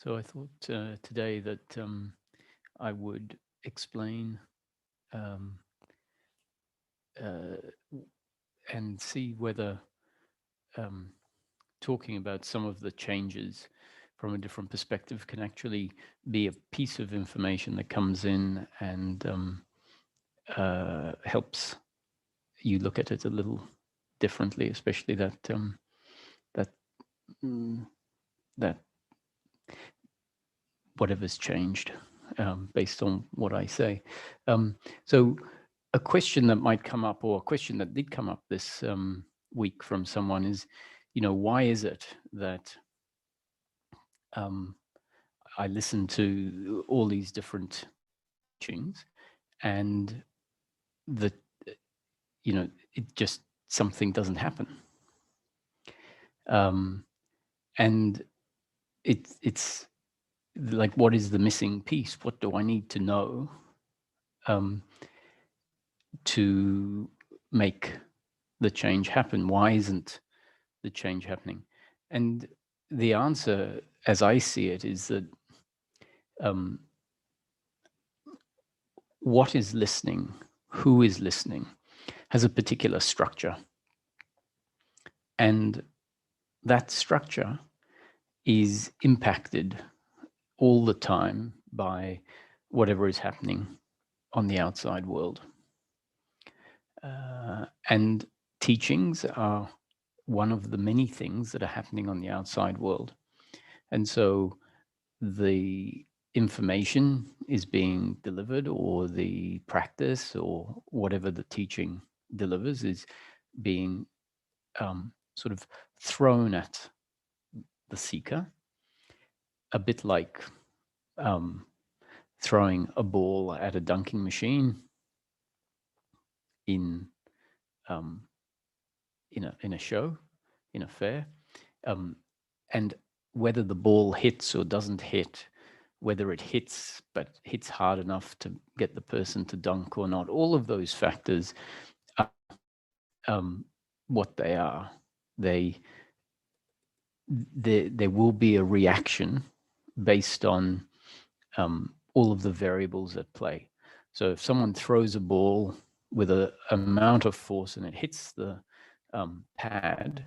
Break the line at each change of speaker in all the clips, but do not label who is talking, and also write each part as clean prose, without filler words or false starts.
So I thought today that I would explain um, uh, and see whether um, talking about some of the changes from a different perspective can actually be a piece of information that comes in and helps you look at it a little differently, especially that that mm, that whatever's changed based on what I say. So a question that might come up, or a question that did come up this week from someone is, why is it that I listen to all these different teachings and the, it just, something doesn't happen. And it's like, what is the missing piece? What do I need to know to make the change happen? Why isn't the change happening? And the answer, as I see it, is that what is listening, who is listening, has a particular structure. And that structure is impacted all the time by whatever is happening on the outside world. And teachings are one of the many things that are happening on the outside world. And so the information is being delivered, or the practice, or whatever the teaching delivers, is being sort of thrown at the seeker, a bit like throwing a ball at a dunking machine in a show, in a fair, and whether the ball hits or doesn't hit, whether it hits but hits hard enough to get the person to dunk or not, all of those factors are what they are. There will be a reaction based on all of the variables at play. So if someone throws a ball with an amount of force and it hits the pad,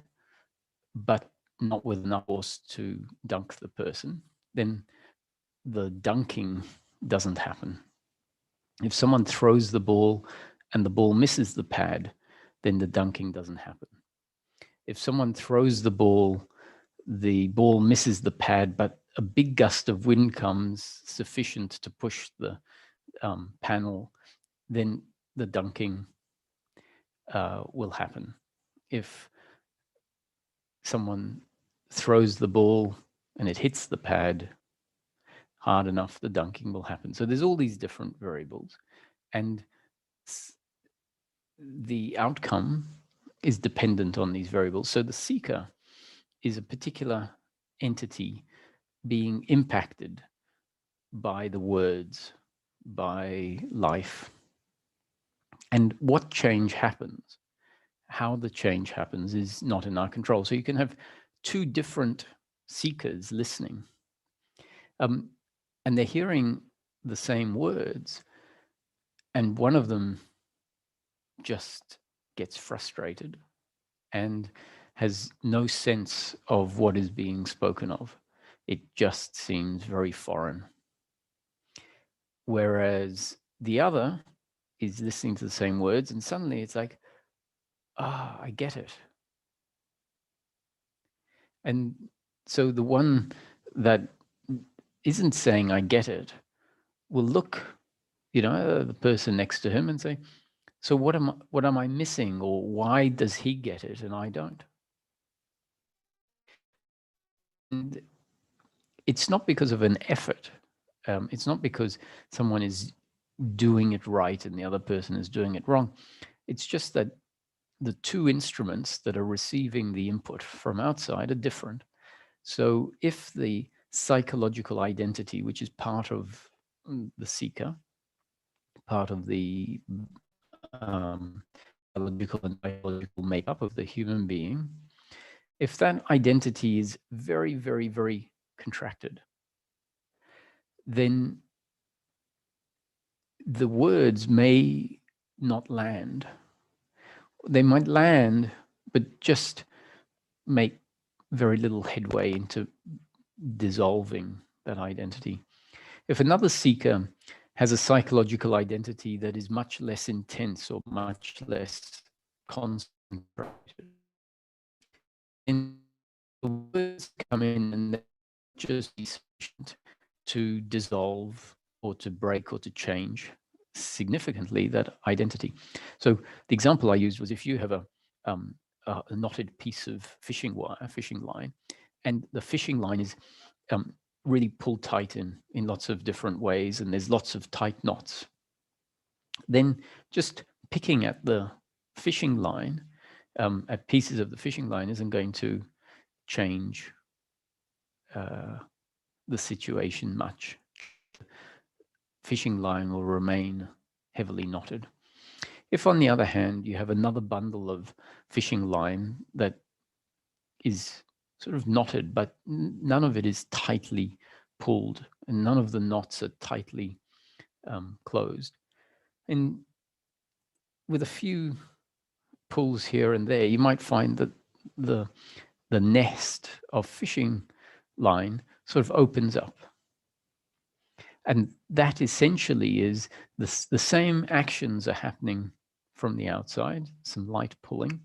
but not with enough force to dunk the person, then the dunking doesn't happen. If someone throws the ball and the ball misses the pad, then the dunking doesn't happen. If someone throws the ball misses the pad, but a big gust of wind comes sufficient to push the panel, then the dunking will happen. If someone throws the ball and it hits the pad hard enough, the dunking will happen. So there's all these different variables, and the outcome is dependent on these variables. So the seeker is a particular entity being impacted by the words, by life. And what change happens, how the change happens, is not in our control. So you can have two different seekers listening, and they're hearing the same words, and one of them just gets frustrated and has no sense of what is being spoken of. It just seems very foreign. Whereas the other is listening to the same words, and suddenly it's like, I get it. And so the one that isn't saying I get it will look, the person next to him and say, so what am I missing, or why does he get it and I don't? And it's not because of an effort. It's not because someone is doing it right and the other person is doing it wrong. It's just that the two instruments that are receiving the input from outside are different. So if the psychological identity, which is part of the seeker, part of the biological and biological makeup of the human being, if that identity is very, very, very contracted, then the words may not land. They might land, but just make very little headway into dissolving that identity. If another seeker has a psychological identity that is much less intense or much less concentrated, then the words come in and they're just be sufficient to dissolve or to break or to change significantly that identity. So the example I used was if you have a knotted piece of fishing line, and the fishing line is really pulled tight in lots of different ways, and there's lots of tight knots. Then just picking at the fishing line, at pieces of the fishing line, isn't going to change the situation much. Fishing line will remain heavily knotted. If, on the other hand, you have another bundle of fishing line that is sort of knotted, but none of it is tightly pulled, and none of the knots are tightly closed, and with a few pulls here and there, you might find that the nest of fishing line sort of opens up. And that essentially is the same actions are happening from the outside, some light pulling.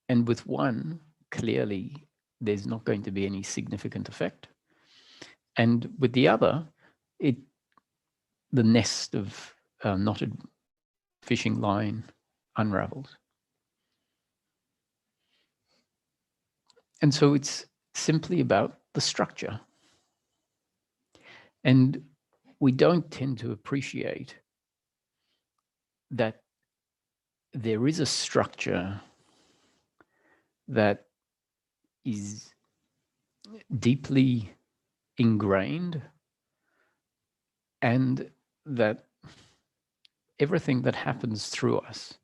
And with one, clearly, there's not going to be any significant effect. And with the other, the nest of knotted fishing line unravels. And so it's simply about the structure. And we don't tend to appreciate that there is a structure that is deeply ingrained, and that everything that happens through us,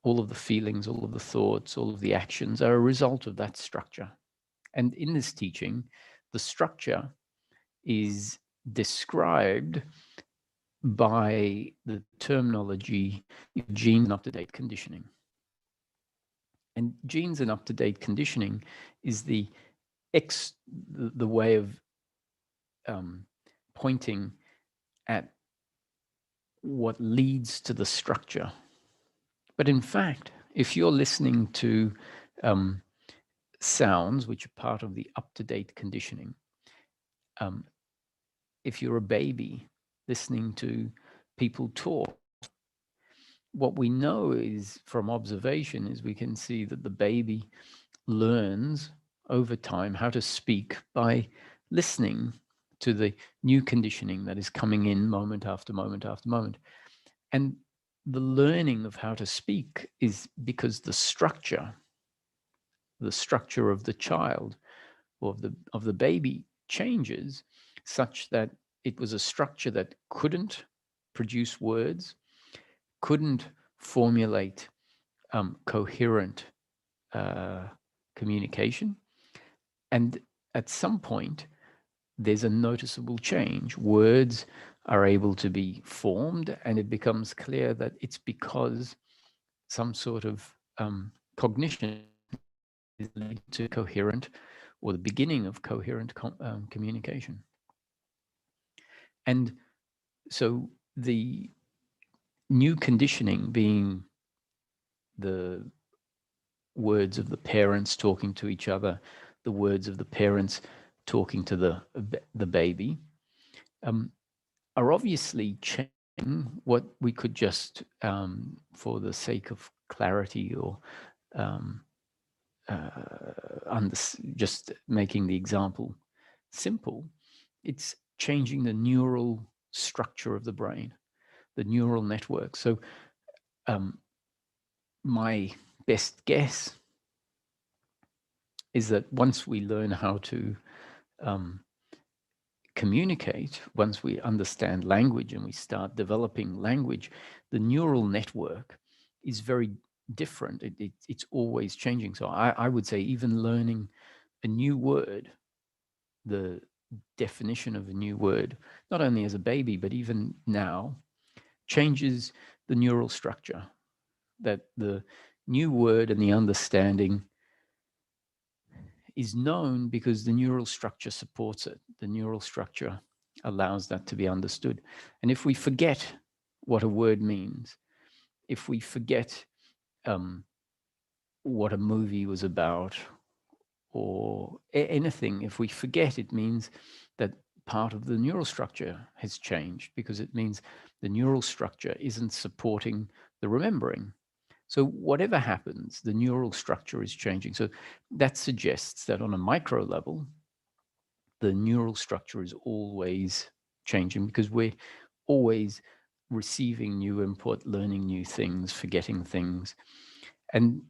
all of the feelings, all of the thoughts, all of the actions, are a result of that structure. And in this teaching, the structure is described by the terminology genes and up-to-date conditioning. And genes and up-to-date conditioning is the way of pointing at what leads to the structure. But in fact, if you're listening to sounds which are part of the up-to-date conditioning, if you're a baby listening to people talk, what we know is from observation is we can see that the baby learns over time how to speak by listening to the new conditioning that is coming in moment after moment after moment. And the learning of how to speak is because the structure of the child or of the baby changes such that it was a structure that couldn't produce words, couldn't formulate coherent communication. And at some point, there's a noticeable change. Words are able to be formed, and it becomes clear that it's because some sort of cognition is leading to coherent, or the beginning of coherent communication. And so the new conditioning being the words of the parents talking to each other, the words of the parents talking to the baby, are obviously changing what we could just, for the sake of clarity or just making the example simple, it's changing the neural structure of the brain, the neural network. So my best guess is that once we learn how to communicate, once we understand language and we start developing language, the neural network is very different. It's always changing. So I would say even learning a new word, the definition of a new word, not only as a baby, but even now, changes the neural structure. That the new word and the understanding is known because the neural structure supports it. The neural structure allows that to be understood. And if we forget what a word means, if we forget what a movie was about, or anything, if we forget, it means that part of the neural structure has changed, because it means the neural structure isn't supporting the remembering. So whatever happens, the neural structure is changing. So that suggests that on a micro level, the neural structure is always changing, because we're always receiving new input, learning new things, forgetting things. And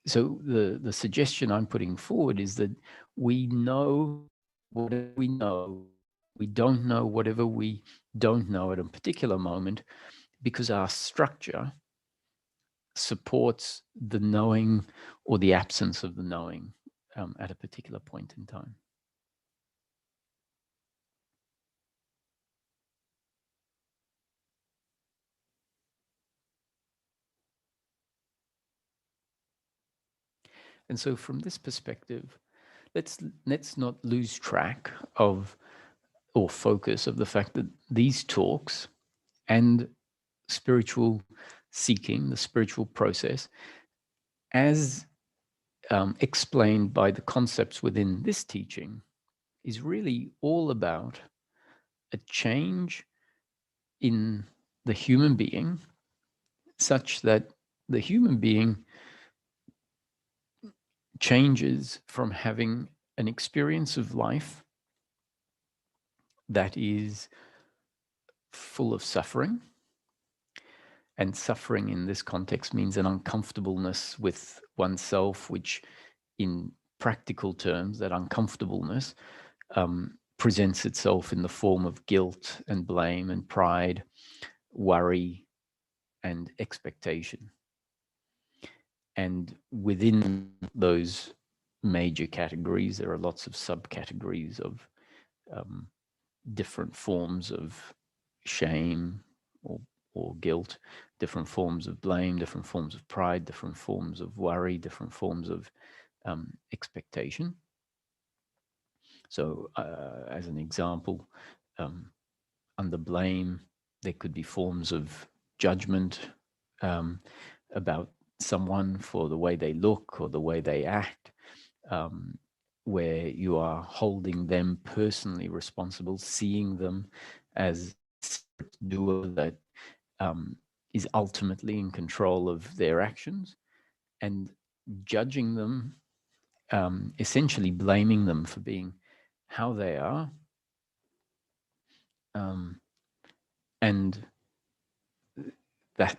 so the suggestion I'm putting forward is that we know whatever we know. We don't know whatever we don't know at a particular moment, because our structure supports the knowing or the absence of the knowing at a particular point in time. And so from this perspective, let's not lose track of, or focus of, the fact that these talks and spiritual seeking, the spiritual process, as explained by the concepts within this teaching, is really all about a change in the human being, such that the human being changes from having an experience of life that is full of suffering. And suffering in this context means an uncomfortableness with oneself, which in practical terms, that uncomfortableness presents itself in the form of guilt and blame and pride, worry and expectation. And within those major categories, there are lots of subcategories of different forms of shame or guilt, different forms of blame, different forms of pride, different forms of worry, different forms of expectation. So, as an example, under blame, there could be forms of judgment about someone for the way they look or the way they act, where you are holding them personally responsible, seeing them as a doer that is ultimately in control of their actions, and judging them, essentially blaming them for being how they are. And that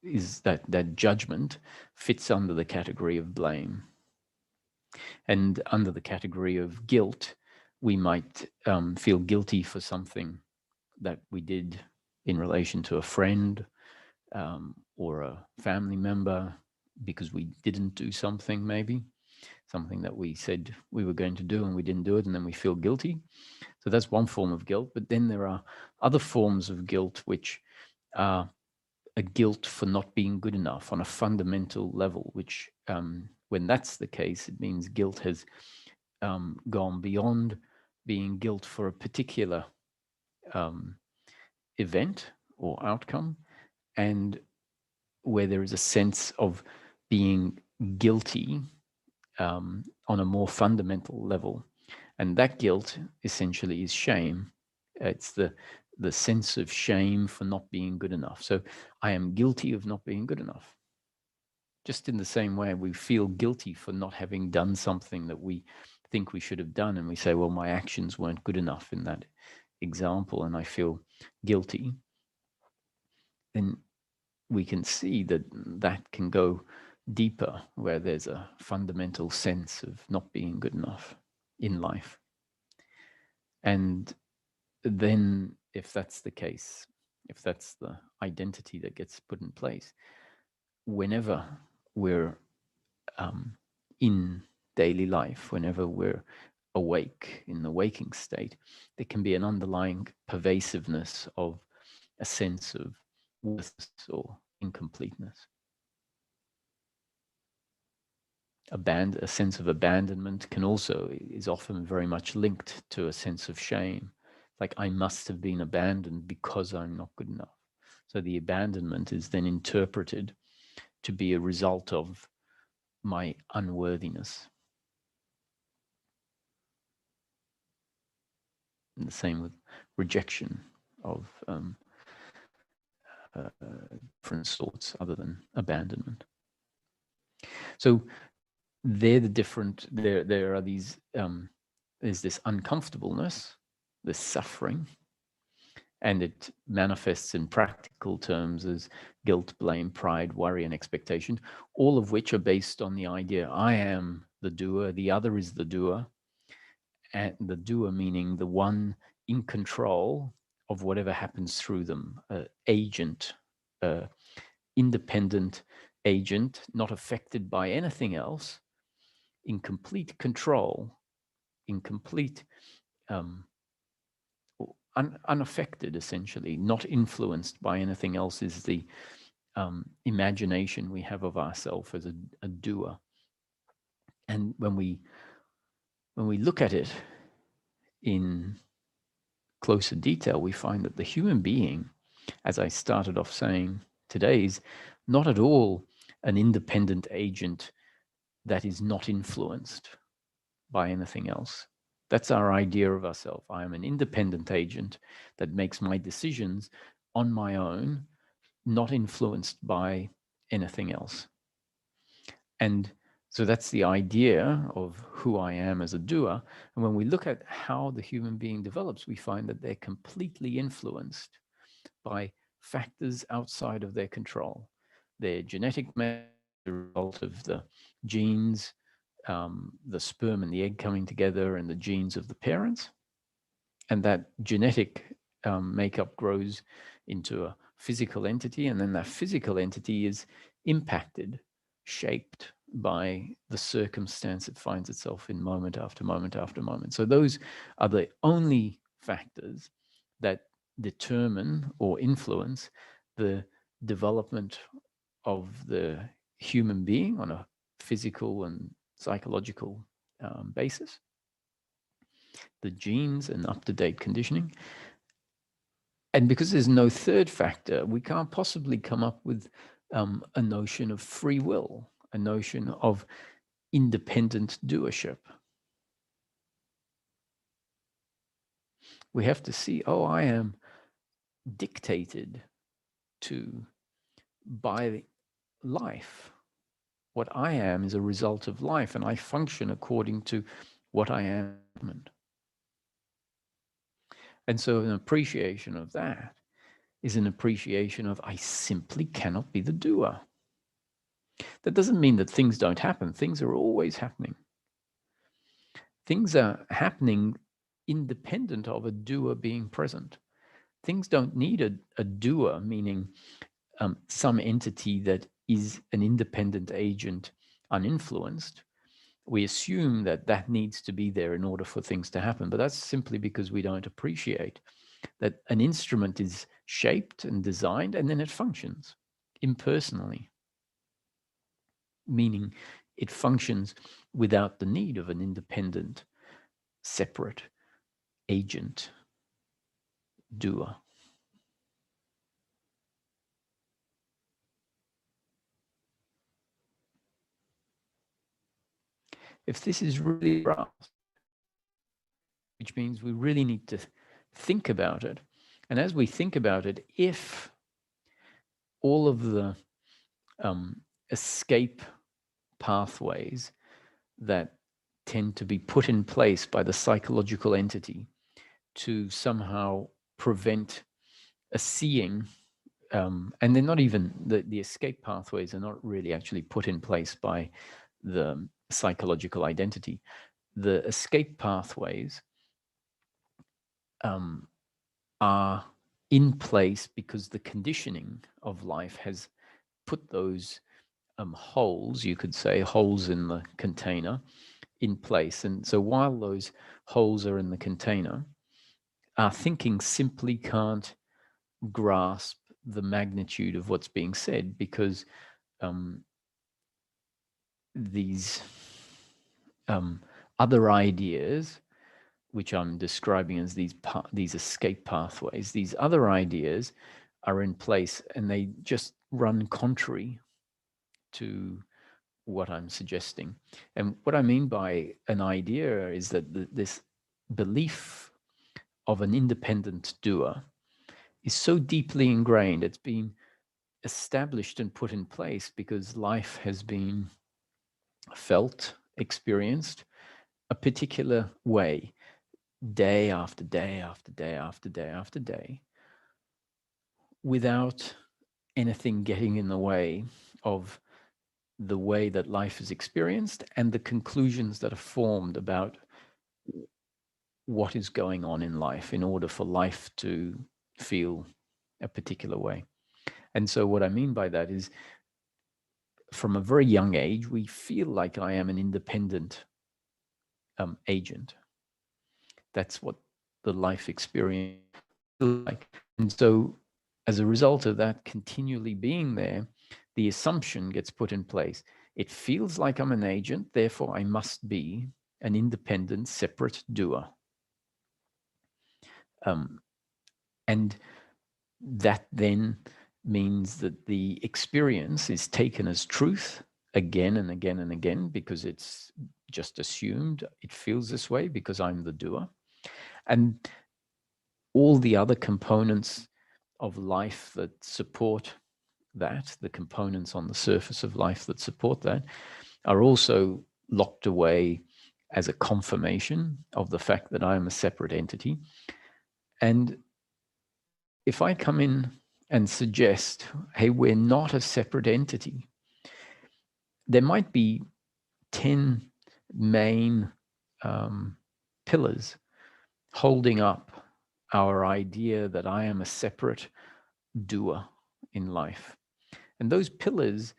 that judgment fits under the category of blame. And under the category of guilt, we might feel guilty for something that we did in relation to a friend or a family member, because we didn't do something, maybe something that we said we were going to do and we didn't do it, and then we feel guilty. So that's one form of guilt. But then there are other forms of guilt, which are a guilt for not being good enough on a fundamental level, which when that's the case, it means guilt has gone beyond being guilt for a particular event or outcome, and where there is a sense of being guilty on a more fundamental level. And that guilt essentially is shame. It's the sense of shame for not being good enough. So I am guilty of not being good enough. Just in the same way, we feel guilty for not having done something that we think we should have done. And we say, well, my actions weren't good enough in that example, and I feel guilty. Then we can see that that can go deeper, where there's a fundamental sense of not being good enough in life. And then if that's the case, if that's the identity that gets put in place, whenever we're in daily life, whenever we're awake, in the waking state, there can be an underlying pervasiveness of a sense of worthlessness or incompleteness. A sense of abandonment is often very much linked to a sense of shame. Like, I must have been abandoned because I'm not good enough. So the abandonment is then interpreted to be a result of my unworthiness. And the same with rejection of different sorts other than abandonment. So there are these, there's this uncomfortableness, this suffering, and it manifests in practical terms as guilt, blame, pride, worry, and expectation, all of which are based on the idea I am the doer, the other is the doer, and the doer meaning the one in control of whatever happens through them, agent, independent agent, not affected by anything else, in complete control, in complete unaffected, essentially, not influenced by anything else, is the imagination we have of ourselves as a doer. And when we look at it in closer detail, we find that the human being, as I started off saying today, is not at all an independent agent that is not influenced by anything else. That's our idea of ourselves. I am an independent agent that makes my decisions on my own, not influenced by anything else. And so that's the idea of who I am as a doer. And when we look at how the human being develops, we find that they're completely influenced by factors outside of their control. Their genetic makeup, the result of the genes, the sperm and the egg coming together, and the genes of the parents. And that genetic makeup grows into a physical entity, and then that physical entity is impacted, shaped by the circumstance it finds itself in moment after moment after moment. So those are the only factors that determine or influence the development of the human being on a physical and psychological basis, the genes and up-to-date conditioning. And because there's no third factor, we can't possibly come up with a notion of free will, a notion of independent doership. We have to see, I am dictated to by life. What I am is a result of life, and I function according to what I am. And so an appreciation of that is an appreciation of I simply cannot be the doer. That doesn't mean that things don't happen. Things are always happening. Things are happening independent of a doer being present. Things don't need a doer, meaning some entity that is an independent agent, uninfluenced. We assume that needs to be there in order for things to happen, but that's simply because we don't appreciate that an instrument is shaped and designed and then it functions impersonally, meaning it functions without the need of an independent, separate agent, doer. If this is really grasped, which means we really need to think about it, and as we think about it, if all of the escape pathways that tend to be put in place by the psychological entity to somehow prevent a seeing, and they're not even, the escape pathways are not really actually put in place by the psychological identity. The escape pathways are in place because the conditioning of life has put those holes, you could say, holes in the container, in place. And so while those holes are in the container, our thinking simply can't grasp the magnitude of what's being said, because these other ideas, which I'm describing as these escape pathways, these other ideas are in place, and they just run contrary to what I'm suggesting. And what I mean by an idea is that this belief of an independent doer is so deeply ingrained. It's been established and put in place because life has been felt, experienced a particular way, day after day after day after day after day, without anything getting in the way of the way that life is experienced and the conclusions that are formed about what is going on in life in order for life to feel a particular way. And so what I mean by that is, from a very young age, we feel like I am an independent agent. That's what the life experience feels like. And so as a result of that continually being there, the assumption gets put in place. It feels like I'm an agent, therefore I must be an independent, separate doer. And that then means that the experience is taken as truth again and again and again, because it's just assumed it feels this way because I'm the doer. And all the other components of life that support that, the components on the surface of life that support that, are also locked away as a confirmation of the fact that I am a separate entity. And if I come in and suggest, hey, we're not a separate entity, there might be 10 main pillars holding up our idea that I am a separate doer in life. And those pillars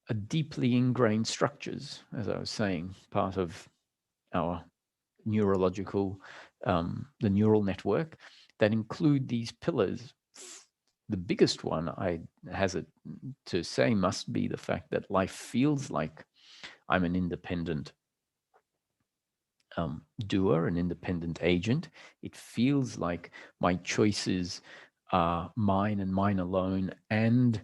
are deeply ingrained structures, as I was saying, part of our neurological, the neural network that include these pillars. The biggest one, I hazard to say, must be the fact that life feels like I'm an independent doer, an independent agent. It feels like my choices are mine and mine alone, and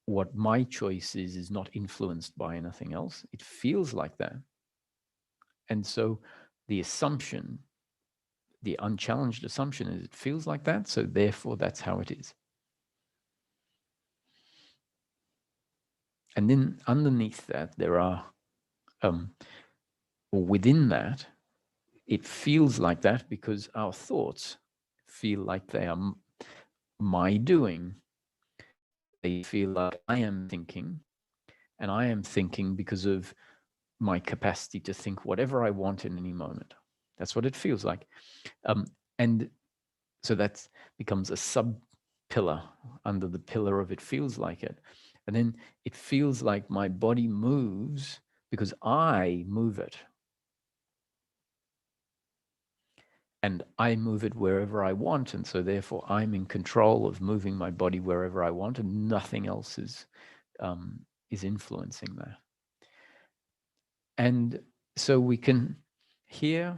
what my choice is not influenced by anything else. It feels like that. And so the assumption, the unchallenged assumption, is it feels like that, so therefore that's how it is. And then underneath that, there are, or within that, it feels like that because our thoughts feel like they are my doing. They feel like I am thinking, and I am thinking because of my capacity to think whatever I want in any moment. That's what it feels like. And so that becomes a sub pillar under the pillar of it feels like it. And then it feels like my body moves because I move it. And I move it wherever I want. And so therefore I'm in control of moving my body wherever I want, and nothing else is influencing that. And so we can hear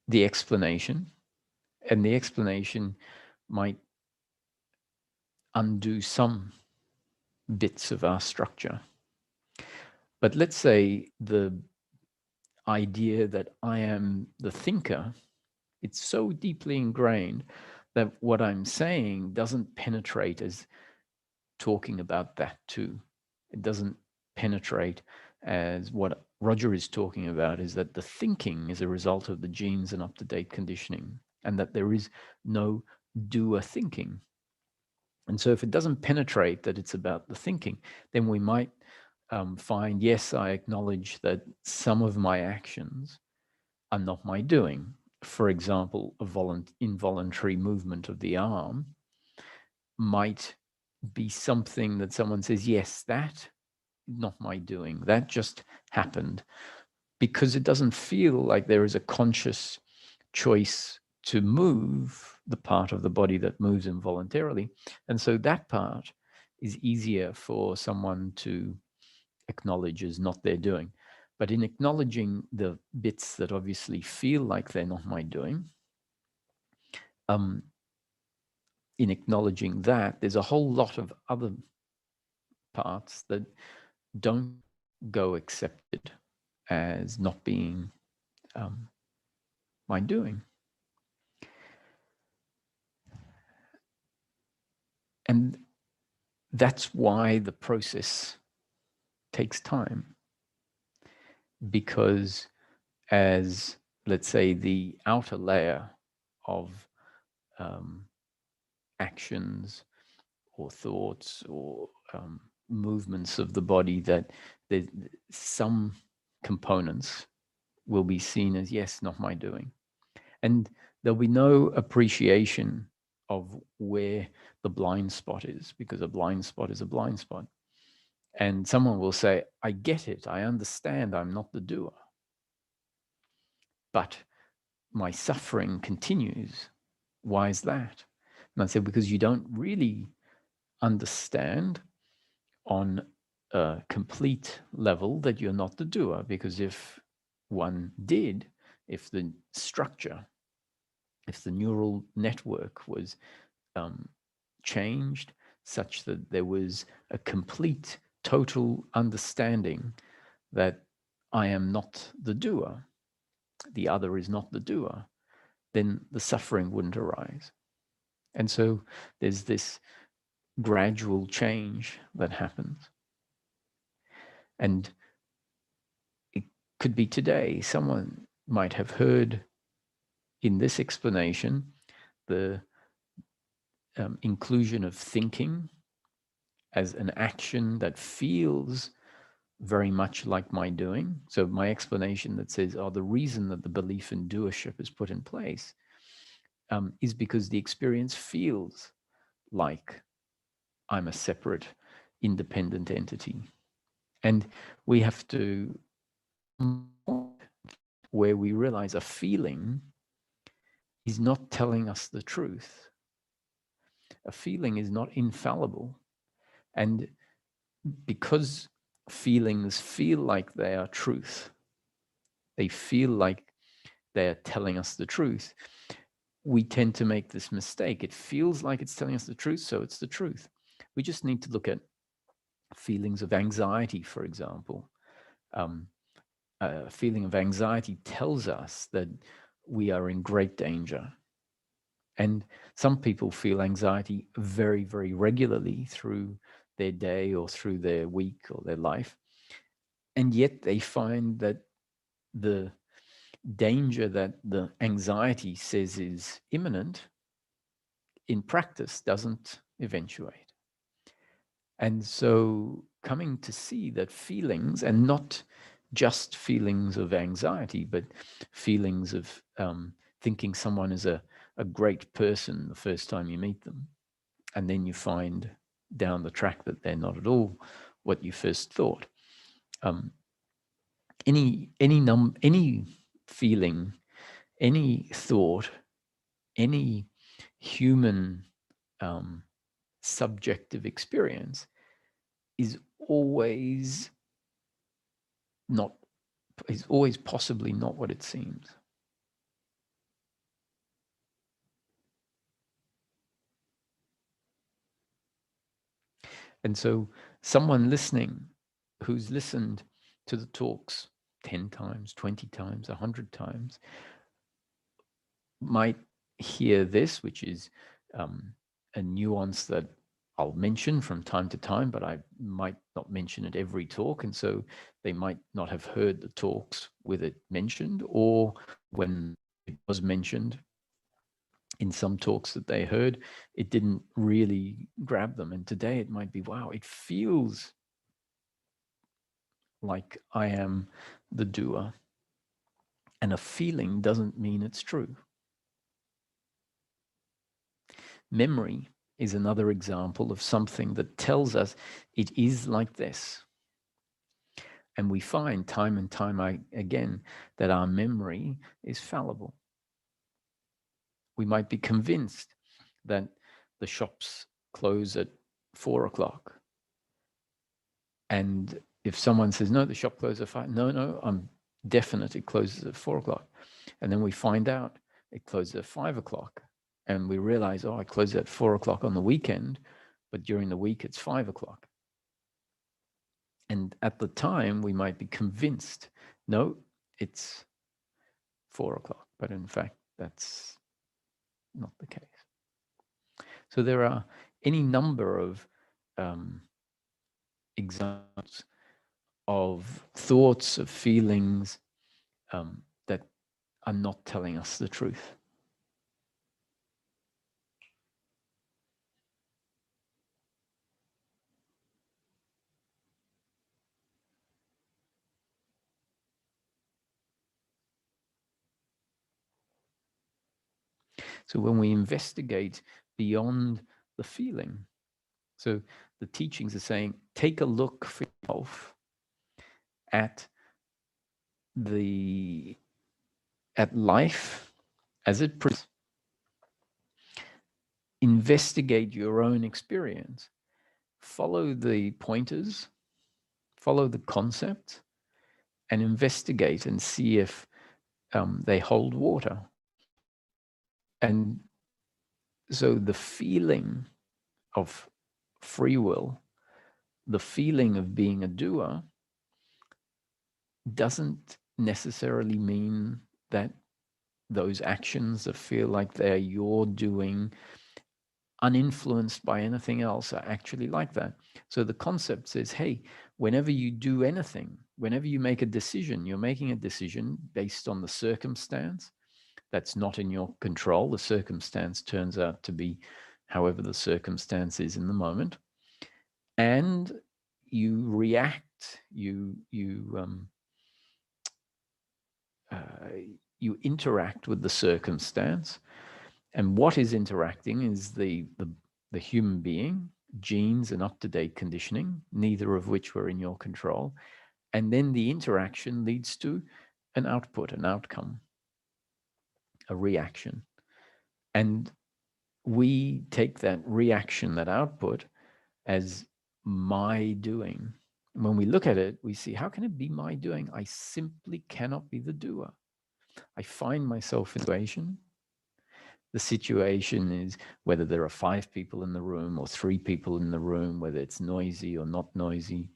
the explanation, and the explanation might undo some bits of our structure. But let's say the idea that I am the thinker, it's so deeply ingrained that what I'm saying doesn't penetrate as talking about that too. It doesn't penetrate as what Roger is talking about, is that the thinking is a result of the genes and up-to-date conditioning, and that there is no doer thinking. And so if it doesn't penetrate that it's about the thinking, then we might find, yes, I acknowledge that some of my actions are not my doing. For example, a involuntary movement of the arm might be something that someone says, yes, that not my doing. That just happened because it doesn't feel like there is a conscious choice to move the part of the body that moves involuntarily. And so that part is easier for someone to acknowledge as not their doing. But in acknowledging the bits that obviously feel like they're not my doing, in acknowledging that, there's a whole lot of other parts that don't go accepted as not being my doing. And that's why the process takes time. Because as, let's say, the outer layer of actions or thoughts or movements of the body, that there's some components will be seen as, yes, not my doing. And there'll be no appreciation of where the blind spot is, because a blind spot is a blind spot. And someone will say, I get it, I understand, I'm not the doer. But my suffering continues. Why is that? And I said, because you don't really understand on a complete level that you're not the doer. Because if one did, if the structure, if the neural network was changed such that there was a complete, total understanding that I am not the doer, the other is not the doer, then the suffering wouldn't arise. And so there's this gradual change that happens. And it could be today, someone might have heard in this explanation the inclusion of thinking as an action that feels very much like my doing. So my explanation that says, oh, the reason that the belief in doership is put in place is because the experience feels like I'm a separate, independent entity. And we have to, where we realize a feeling is not telling us the truth. A feeling is not infallible. And because feelings feel like they are truth, they feel like they're telling us the truth, we tend to make this mistake. It feels like it's telling us the truth, so it's the truth. We just need to look at feelings of anxiety, for example. A feeling of anxiety tells us that we are in great danger. And some people feel anxiety very, very regularly through their day or through their week or their life. And yet they find that the danger that the anxiety says is imminent in practice doesn't eventuate. And so coming to see that feelings, and not just feelings of anxiety, but feelings of thinking someone is a great person the first time you meet them, and then you find down the track that they're not at all what you first thought. Any feeling, any thought, any human subjective experience is always possibly not what it seems. And so someone listening who's listened to the talks 10 times, 20 times, 100 times might hear this, which is a nuance that I'll mention from time to time, but I might not mention it every talk. And so they might not have heard the talks with it mentioned, or when it was mentioned in some talks that they heard, it didn't really grab them. And today it might be, wow, it feels like I am the doer. And a feeling doesn't mean it's true. Memory is another example of something that tells us it is like this. And we find time and time again that our memory is fallible. We might be convinced that the shops close at 4 o'clock. And if someone says, no, the shop closes at 5, no, I'm definite it closes at 4 o'clock. And then we find out it closes at 5 o'clock. And we realize, oh, I close at 4 o'clock on the weekend, but during the week it's 5 o'clock. And at the time, we might be convinced, no, it's 4 o'clock. But in fact, that's not the case. So there are any number of examples of thoughts, of feelings that are not telling us the truth. So when we investigate beyond the feeling, so the teachings are saying, take a look for yourself at life as it presents. Investigate your own experience. Follow the pointers, follow the concept, and investigate and see if they hold water. And so the feeling of free will, the feeling of being a doer, doesn't necessarily mean that those actions that feel like they're your doing, uninfluenced by anything else, are actually like that. So the concept says, hey, whenever you do anything, whenever you make a decision, you're making a decision based on the circumstance that's not in your control. The circumstance turns out to be however the circumstance is in the moment. And you react, you interact with the circumstance. And what is interacting is the human being, genes and up-to-date conditioning, neither of which were in your control. And then the interaction leads to an output, an outcome, a reaction. And we take that reaction, that output, as my doing. When we look at it, we see, how can it be my doing? I simply cannot be the doer. I find myself in a situation. The situation is whether there are 5 people in the room or 3 people in the room, whether it's noisy or not noisy,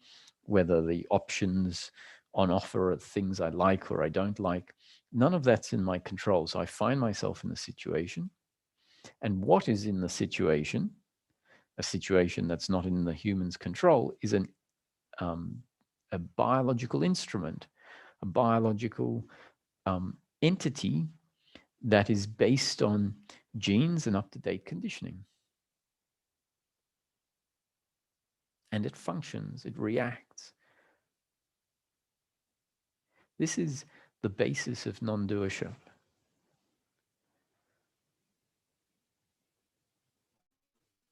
whether the options on offer are things I like or I don't like. None of that's in my control. So I find myself in a situation. And what is in the situation, a situation that's not in the human's control, is a biological instrument, a biological entity that is based on genes and up-to-date conditioning. And it functions, it reacts. This is the basis of non-doership.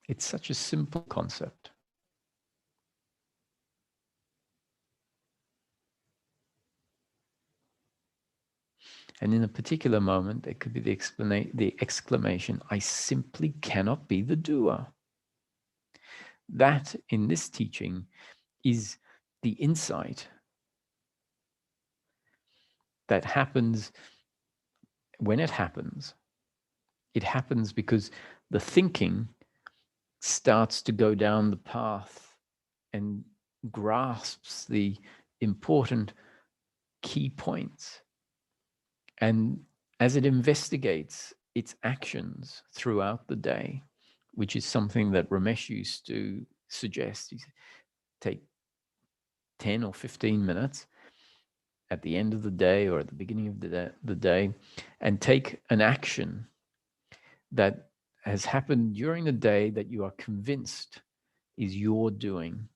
It's such a simple concept. And in a particular moment, there could be the exclamation, I simply cannot be the doer. That, in this teaching, is the insight that happens when it happens. It happens because the thinking starts to go down the path and grasps the important key points. And as it investigates its actions throughout the day, which is something that Ramesh used to suggest, he said, take 10 or 15 minutes at the end of the day or at the beginning of the day and take an action that has happened during the day that you are convinced is your doing,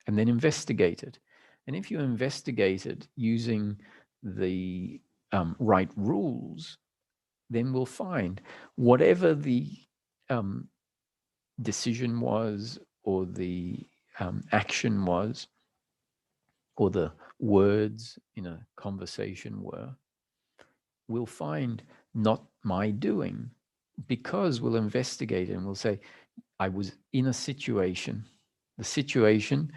and then investigate it. And if you investigate it using the right rules, then we'll find whatever the decision was or the action was or the words in a conversation were, we'll find not my doing, because we'll investigate and we'll say, I was in a situation, the situation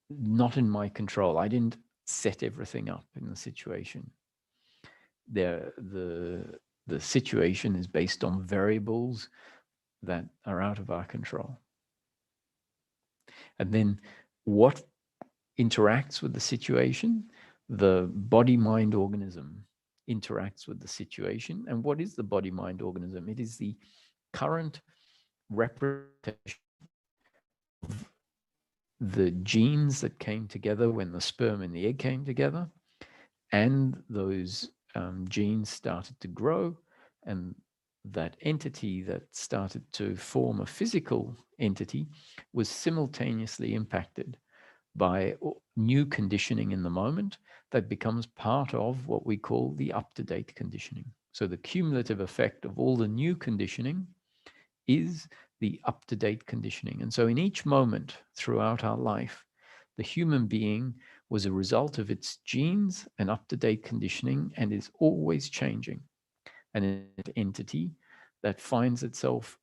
not in my control. I didn't set everything up in the situation. The situation is based on variables that are out of our control. And then what interacts with the situation? The body-mind organism interacts with the situation. And what is the body-mind organism? It is the current representation of the genes that came together when the sperm and the egg came together, and those genes started to grow, and that entity that started to form a physical entity was simultaneously impacted by new conditioning in the moment that becomes part of what we call the up-to-date conditioning. So the cumulative effect of all the new conditioning is the up-to-date conditioning. And so in each moment throughout our life, the human being was a result of its genes and up-to-date conditioning, and is always changing. An entity that finds itself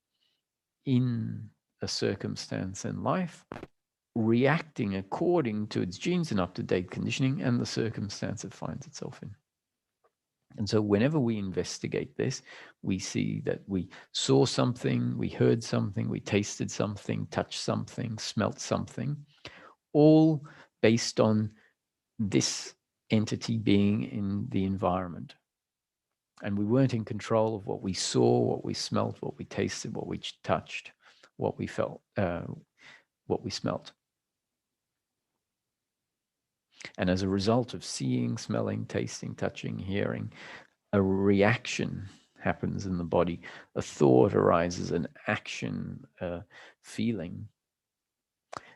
in a circumstance in life, reacting according to its genes and up-to-date conditioning and the circumstance it finds itself in. And so whenever we investigate this, we see that we saw something, we heard something, we tasted something, touched something, smelt something, all based on this entity being in the environment. And we weren't in control of what we saw, what we smelt, what we tasted, what we touched, what we felt, what we smelt. And as a result of seeing, smelling, tasting, touching, hearing, a reaction happens in the body. A thought arises, an action, a feeling.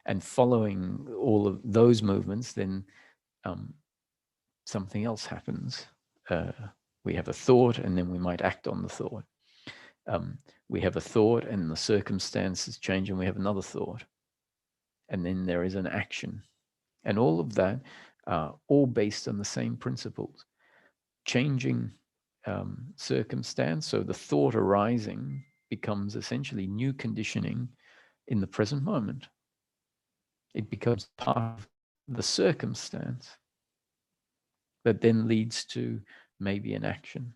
And following all of those movements, then something else happens. We have a thought, and then we might act on the thought. We have a thought, and the circumstances change, and we have another thought. And then there is an action. And all of that, all based on the same principles. Changing circumstance, so the thought arising becomes essentially new conditioning in the present moment. It becomes part of the circumstance that then leads to maybe an action.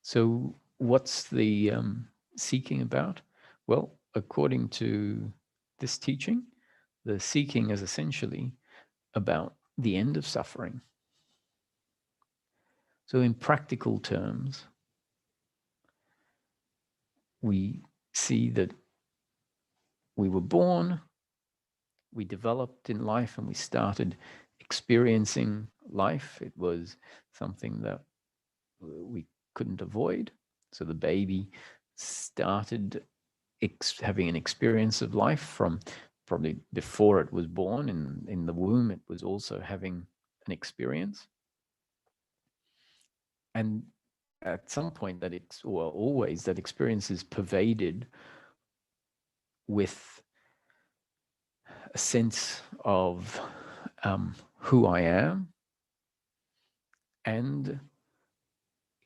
So what's the seeking about? Well, according to this teaching, the seeking is essentially about the end of suffering. So in practical terms, we see that we were born, we developed in life, and we started experiencing life. It was something that we couldn't avoid. So the baby started having an experience of life from probably before it was born. In the womb, it was also having an experience. And at some point always that experience is pervaded with a sense of who I am, and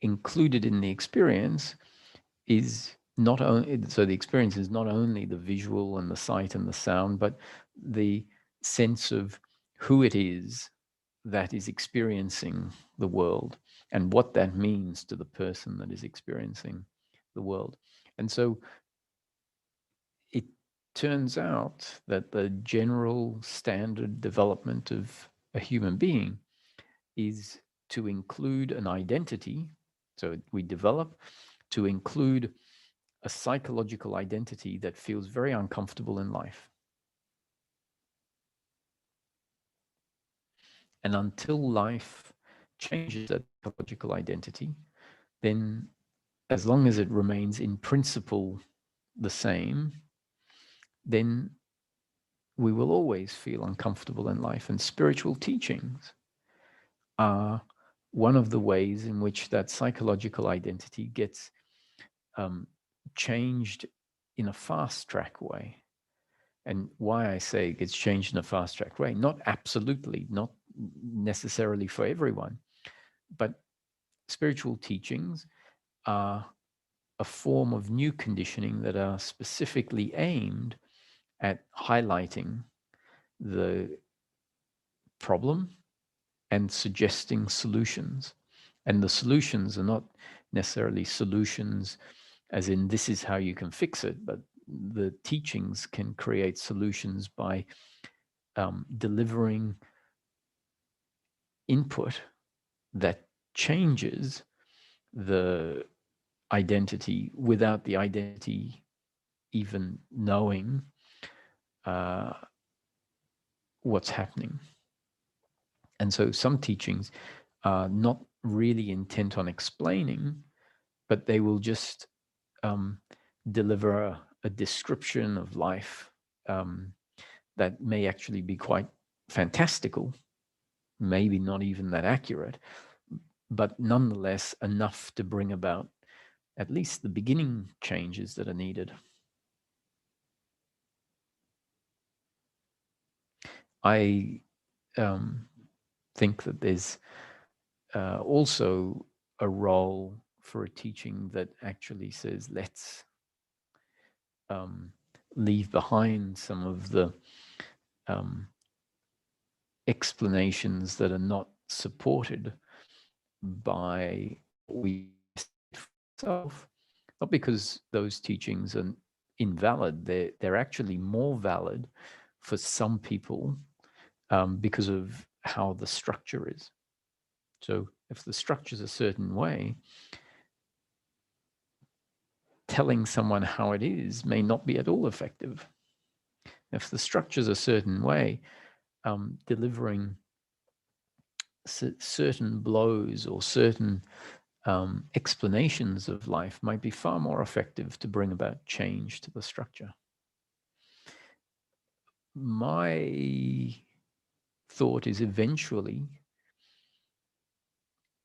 included in the experience is not only, so the experience is not only the visual and the sight and the sound, but the sense of who it is that is experiencing the world and what that means to the person that is experiencing the world. And so it turns out that the general standard development of a human being is to include an identity. So we develop to include a psychological identity that feels very uncomfortable in life. And until life changes that psychological identity, then as long as it remains in principle the same, then we will always feel uncomfortable in life. And spiritual teachings are one of the ways in which that psychological identity gets changed in a fast track way. And why I say it gets changed in a fast track way, not absolutely, not necessarily for everyone, but spiritual teachings are a form of new conditioning that are specifically aimed at highlighting the problem and suggesting solutions. And the solutions are not necessarily solutions as in this is how you can fix it, but the teachings can create solutions by delivering input that changes the identity without the identity even knowing what's happening. And so some teachings are not really intent on explaining, but they will just deliver a description of life that may actually be quite fantastical, maybe not even that accurate, but nonetheless enough to bring about at least the beginning changes that are needed. I think that there's also a role for a teaching that actually says, let's leave behind some of the explanations that are not supported by what we self, not because those teachings are invalid, they're actually more valid for some people because of how the structure is. So if the structure is a certain way, telling someone how it is may not be at all effective. If the structure is a certain way, delivering certain blows or certain explanations of life might be far more effective to bring about change to the structure. My thought is eventually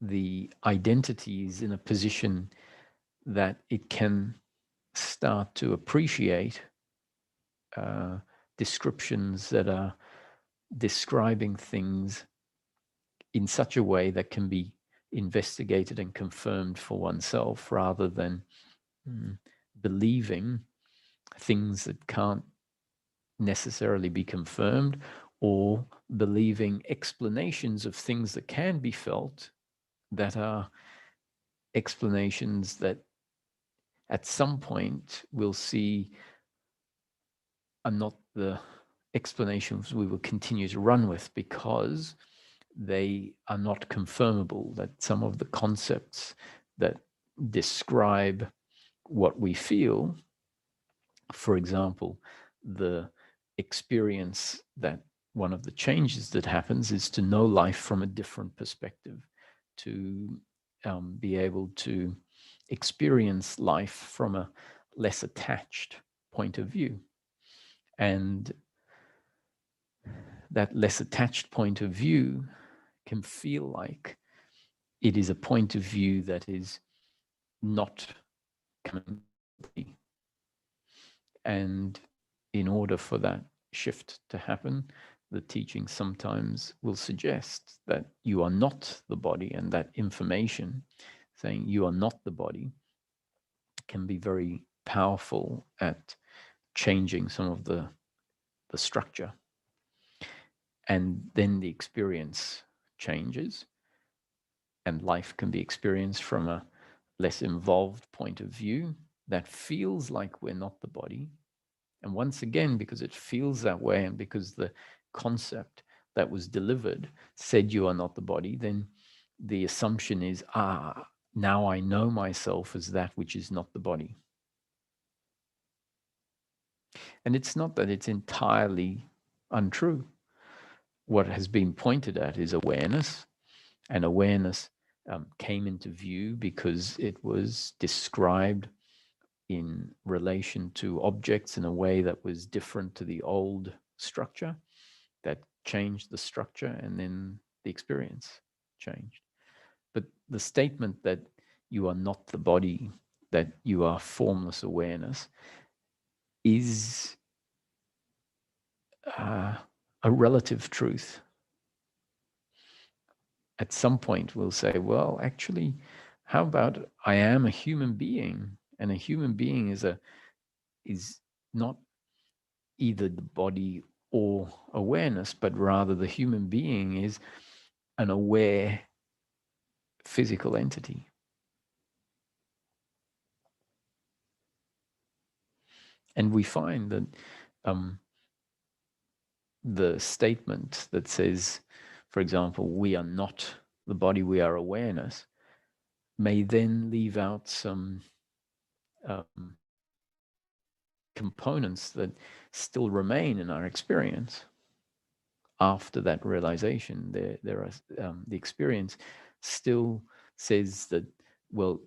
the identity is in a position that it can start to appreciate descriptions that are describing things in such a way that can be investigated and confirmed for oneself rather than believing things that can't necessarily be confirmed or believing explanations of things that can be felt that are explanations that at some point we'll see are not the explanations we will continue to run with because they are not confirmable, that some of the concepts that describe what we feel, for example, the experience that one of the changes that happens is to know life from a different perspective, to be able to experience life from a less attached point of view. And that less attached point of view can feel like it is a point of view that is not coming. And in order for that shift to happen, the teaching sometimes will suggest that you are not the body, and that information saying you are not the body can be very powerful at changing some of the structure. And then the experience changes, and life can be experienced from a less involved point of view that feels like we're not the body. And once again, because it feels that way and because the concept that was delivered said you are not the body, then the assumption is, now I know myself as that which is not the body. And it's not that it's entirely untrue. What has been pointed at is awareness, and awareness came into view because it was described in relation to objects in a way that was different to the old structure, that changed the structure and then the experience. changed. But the statement that you are not the body, that you are formless awareness, is a relative truth. At some point, we'll say, well, actually, how about I am a human being, and a human being is not either the body or awareness, but rather the human being is an aware physical entity. And we find that the statement that says, for example, we are not the body, we are awareness, may then leave out some components that still remain in our experience. After that realization, there are the experience still says that, well,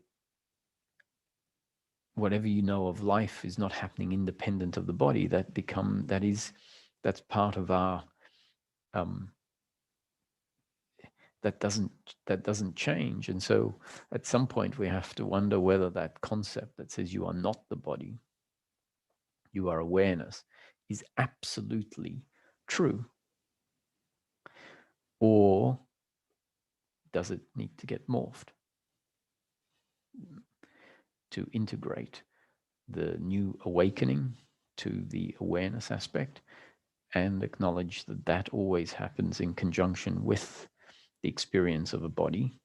whatever you know of life is not happening independent of the body. That's part of our that doesn't change. And so at some point we have to wonder whether that concept that says you are not the body, you are awareness, is absolutely true, or does it need to get morphed to integrate the new awakening to the awareness aspect, and acknowledge that that always happens in conjunction with the experience of a body,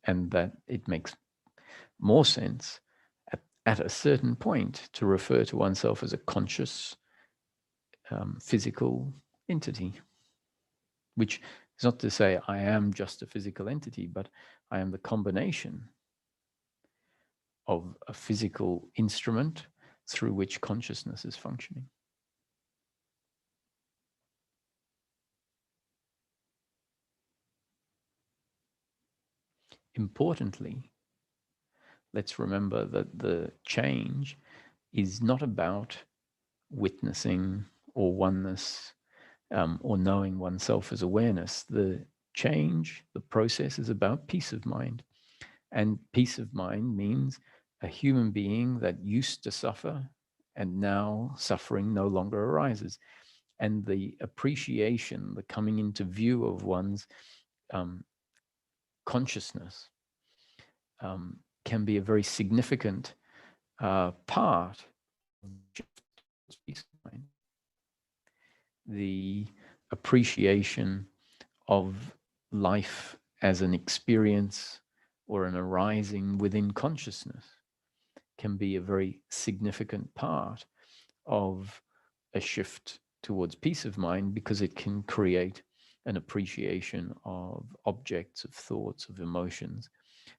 and that it makes more sense at a certain point to refer to oneself as a conscious physical entity, which is not to say I am just a physical entity, but I am the combination of a physical instrument through which consciousness is functioning. Importantly, let's remember that the change is not about witnessing or oneness or knowing oneself as awareness. The change, the process, is about peace of mind. And peace of mind means a human being that used to suffer and now suffering no longer arises. And the appreciation, the coming into view of one's consciousness can be a very significant part of peace of mind. The appreciation of life as an experience or an arising within consciousness can be a very significant part of a shift towards peace of mind, because it can create an appreciation of objects, of thoughts, of emotions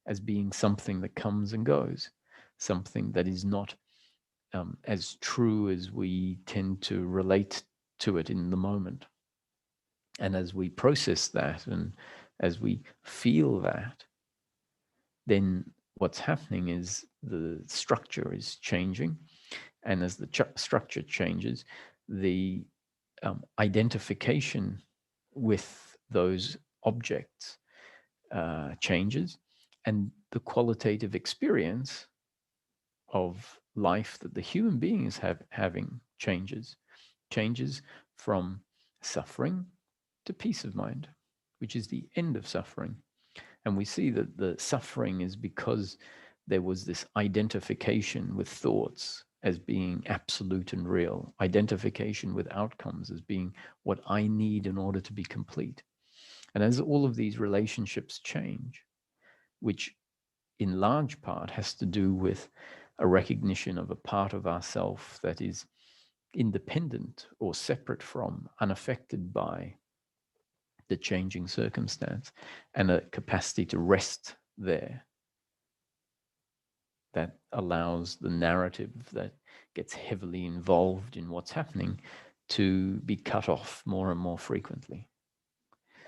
as being something that comes and goes, something that is not as true as we tend to relate to it in the moment. And as we process that and as we feel that, then what's happening is the structure is changing. And as the structure changes, the identification with those objects changes, and the qualitative experience of life that the human being is having changes from suffering to peace of mind, which is the end of suffering. And we see that the suffering is because there was this identification with thoughts as being absolute and real, identification with outcomes as being what I need in order to be complete. And as all of these relationships change, which in large part has to do with a recognition of a part of ourself that is independent or separate from, unaffected by the changing circumstance, and a capacity to rest there that allows the narrative that gets heavily involved in what's happening to be cut off more and more frequently.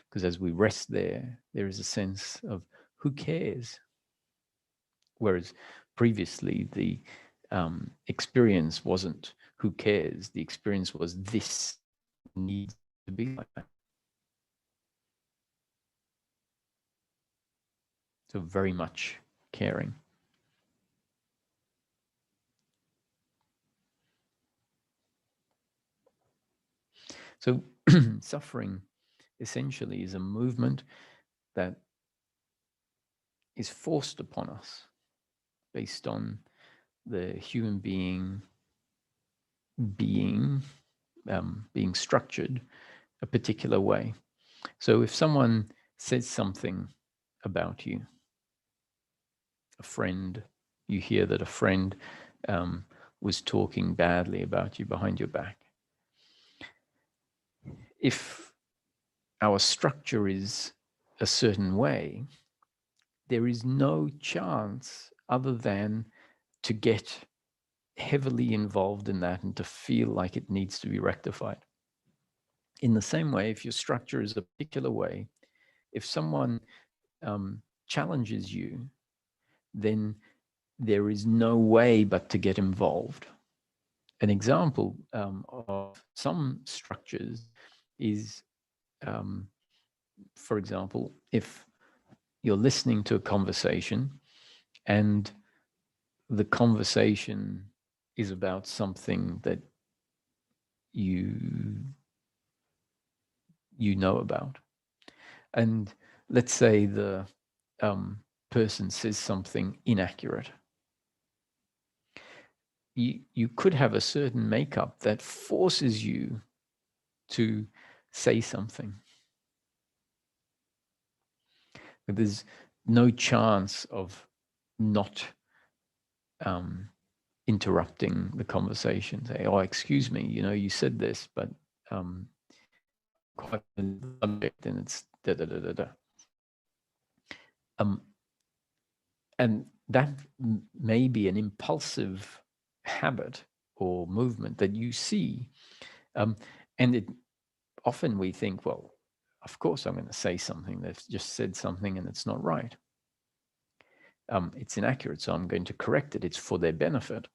Because as we rest there, there is a sense of who cares? Whereas previously the experience wasn't who cares, the experience was this needs to be like that. So very much caring. So suffering essentially is a movement that is forced upon us based on the human being being structured a particular way. So if someone says something about you, a friend, you hear that a friend was talking badly about you behind your back. If our structure is a certain way, there is no chance other than to get heavily involved in that and to feel like it needs to be rectified. In the same way, if your structure is a particular way, if someone challenges you, then there is no way but to get involved. An example of some structures is, for example, if you're listening to a conversation and the conversation is about something that you know about, and let's say the person says something inaccurate, you could have a certain makeup that forces you to say something. There's no chance of not interrupting the conversation. Say, "Oh, excuse me, you said this, but quite the subject, and it's da da da da da." And that may be an impulsive habit or movement that you see, and it often we think, well, of course I'm going to say something. They've just said something and it's not right. It's inaccurate, so I'm going to correct it. It's for their benefit.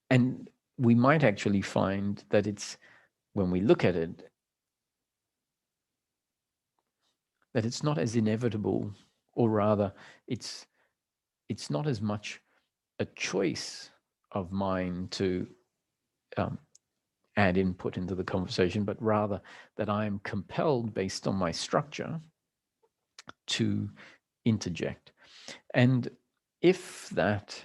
And we might actually find that it's, when we look at it, that it's not as inevitable, or rather, it's not as much a choice of mine to add input into the conversation, but rather that I am compelled based on my structure to interject. And if that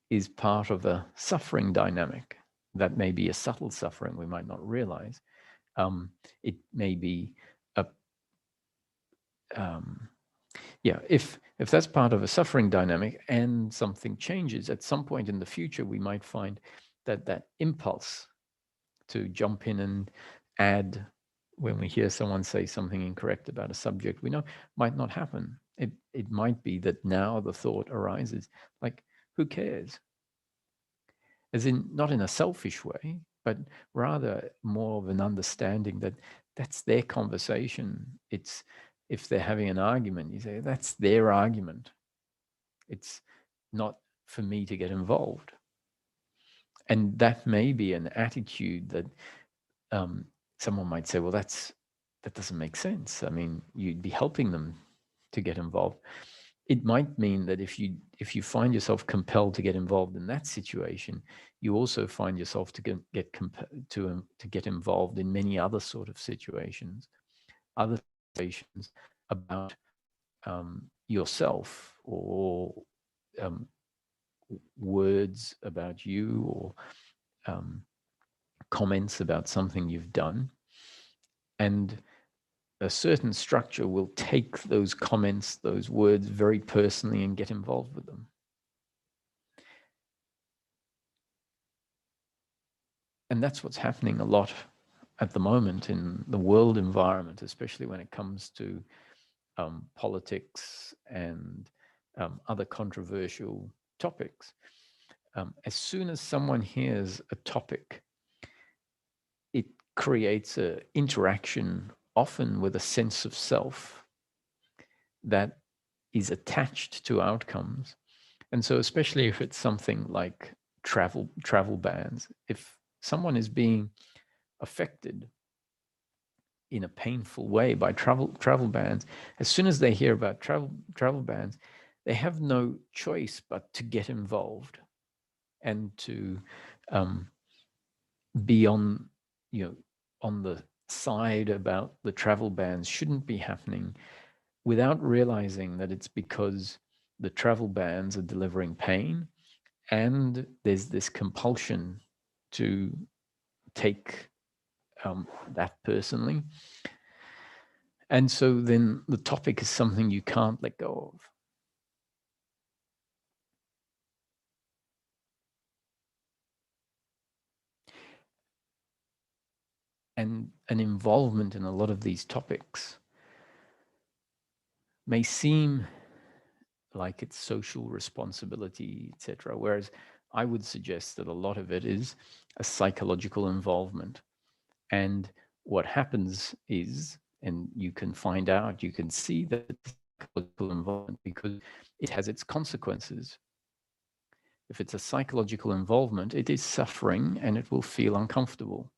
is part of a suffering dynamic, that may be a subtle suffering we might not realize. It may be a if that's part of a suffering dynamic and something changes at some point in the future, we might find that that impulse to jump in and add, when we hear someone say something incorrect about a subject we know, might not happen. It might be that now the thought arises, like, who cares? As in, not in a selfish way, but rather more of an understanding that that's their conversation. It's, if they're having an argument, you say, that's their argument. It's not for me to get involved. And that may be an attitude that someone might say, well, that doesn't make sense. I mean, you'd be helping them to get involved. It might mean that if you find yourself compelled to get involved in that situation, you also find yourself to get involved in many other sort of situations, other situations about yourself, or words about you, or comments about something you've done. And a certain structure will take those comments, those words very personally and get involved with them. And that's what's happening a lot at the moment in the world environment, especially when it comes to politics and other controversial topics. As soon as someone hears a topic, it creates an interaction, often with a sense of self, that is attached to outcomes. And so, especially if it's something like travel bans, if someone is being affected, in a painful way by travel bans. As soon as they hear about travel bans, they have no choice but to get involved and to be on, on the side about the travel bans shouldn't be happening, without realizing that it's because the travel bans are delivering pain, and there's this compulsion to take that personally. And so then the topic is something you can't let go of. And an involvement in a lot of these topics may seem like it's social responsibility, etc. Whereas I would suggest that a lot of it is a psychological involvement. And what happens is, and you can find out, you can see that it's psychological involvement because it has its consequences. If it's a psychological involvement, it is suffering and it will feel uncomfortable.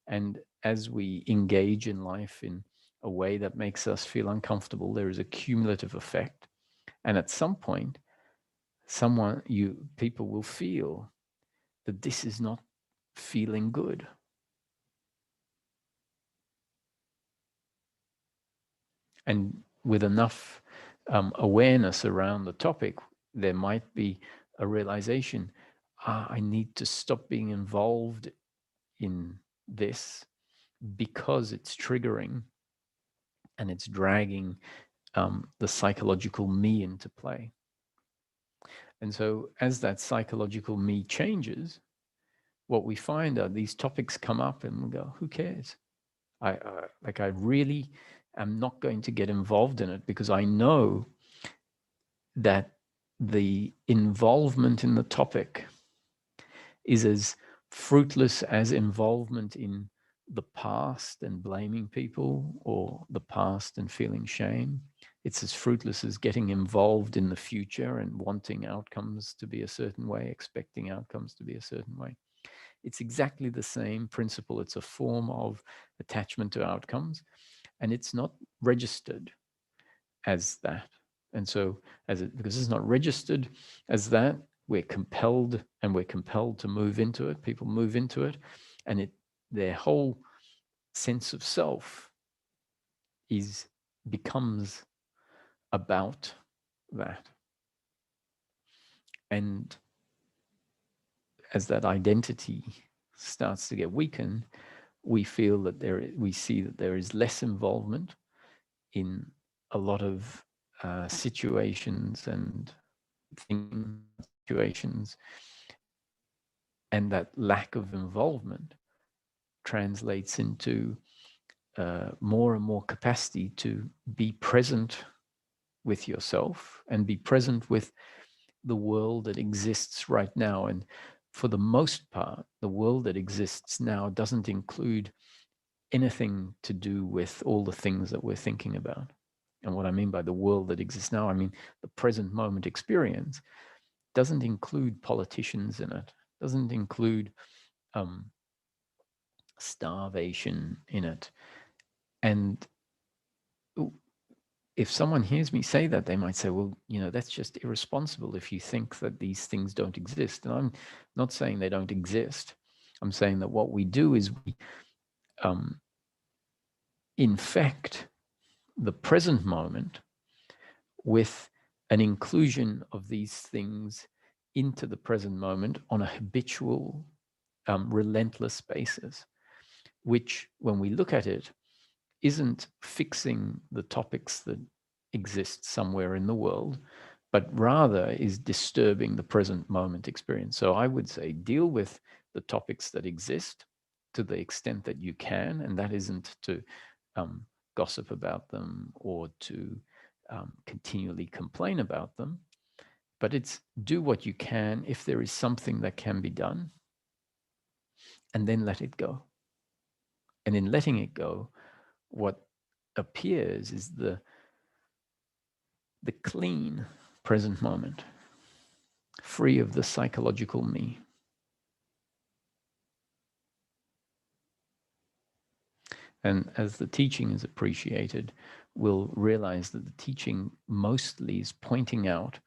And as we engage in life in a way that makes us feel uncomfortable, there is a cumulative effect. And at some point, people will feel that this is not feeling good. And with enough awareness around the topic, there might be a realization, I need to stop being involved in this because it's triggering and it's dragging the psychological me into play. And so as that psychological me changes, what we find are these topics come up and we go, who cares? I really am not going to get involved in it because I know that the involvement in the topic is as fruitless as involvement in the past and blaming people, or the past and feeling shame. It's as fruitless as getting involved in the future and wanting outcomes to be a certain way, expecting outcomes to be a certain way. It's exactly the same principle. It's a form of attachment to outcomes, and it's not registered as that. And so because it's not registered as that, we're compelled to move into it. People move into it, and their whole sense of self becomes about that. And as that identity starts to get weakened, we feel that we see that there is less involvement in a lot of situations and situations, and that lack of involvement translates into more and more capacity to be present with yourself and be present with the world that exists right now. And for the most part, the world that exists now doesn't include anything to do with all the things that we're thinking about. And what I mean by the world that exists now, I mean the present moment experience doesn't include politicians in it, doesn't include starvation in it. And if someone hears me say that, they might say, well, that's just irresponsible if you think that these things don't exist. And I'm not saying they don't exist. I'm saying that what we do is we infect the present moment with an inclusion of these things into the present moment on a habitual, relentless basis, which, when we look at it, isn't fixing the topics that exist somewhere in the world, but rather is disturbing the present moment experience. So I would say deal with the topics that exist to the extent that you can, and that isn't to gossip about them or to continually complain about them, but it's do what you can if there is something that can be done, and then let it go. And in letting it go, what appears is the clean present moment, free of the psychological me. And as the teaching is appreciated, we'll realize that the teaching mostly is pointing out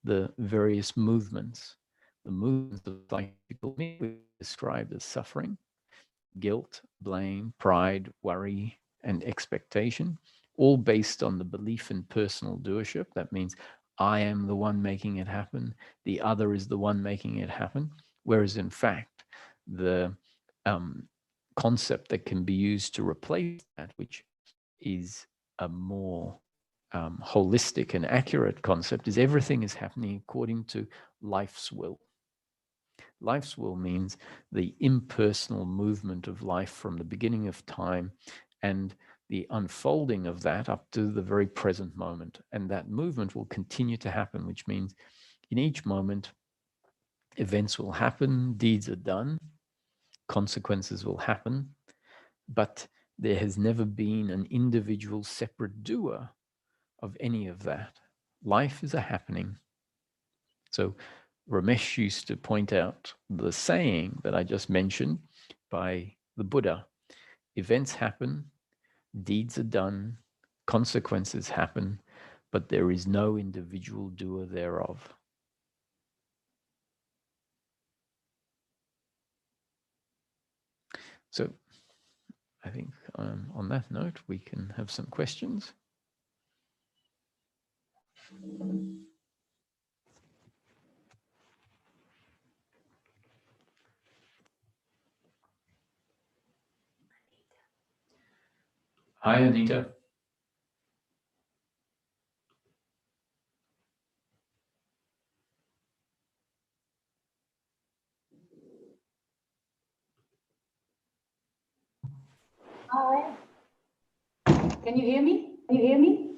the various movements, the movements of psychical we described as suffering, guilt, blame, pride, worry, and expectation, all based on the belief in personal doership. That means I am the one making it happen, the other is the one making it happen. Whereas in fact, the concept that can be used to replace that, which is a more holistic and accurate concept, is everything is happening according to life's will. Life's will means the impersonal movement of life from the beginning of time and the unfolding of that up to the very present moment. And that movement will continue to happen, which means in each moment, events will happen, deeds are done, consequences will happen, but there has never been an individual separate doer of any of that. Life is a happening. So Ramesh used to point out the saying that I just mentioned by the Buddha: events happen, deeds are done, consequences happen, but there is no individual doer thereof. So I think on that note, we can have some questions. Hi, Anita.
Hi. Can you hear me? Can you hear me?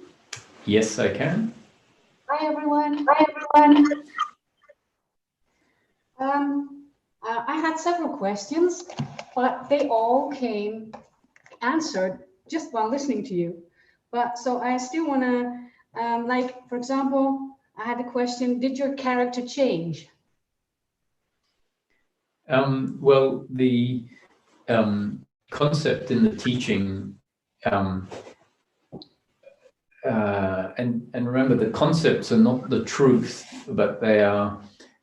Yes, I can.
Hi, everyone.
Hi, everyone.
I had several questions, but they all came answered just while listening to you. But so I still want to, like, for example, I had a question: did your character change?
Well, the concept in the teaching, and remember, the concepts are not the truth, but they are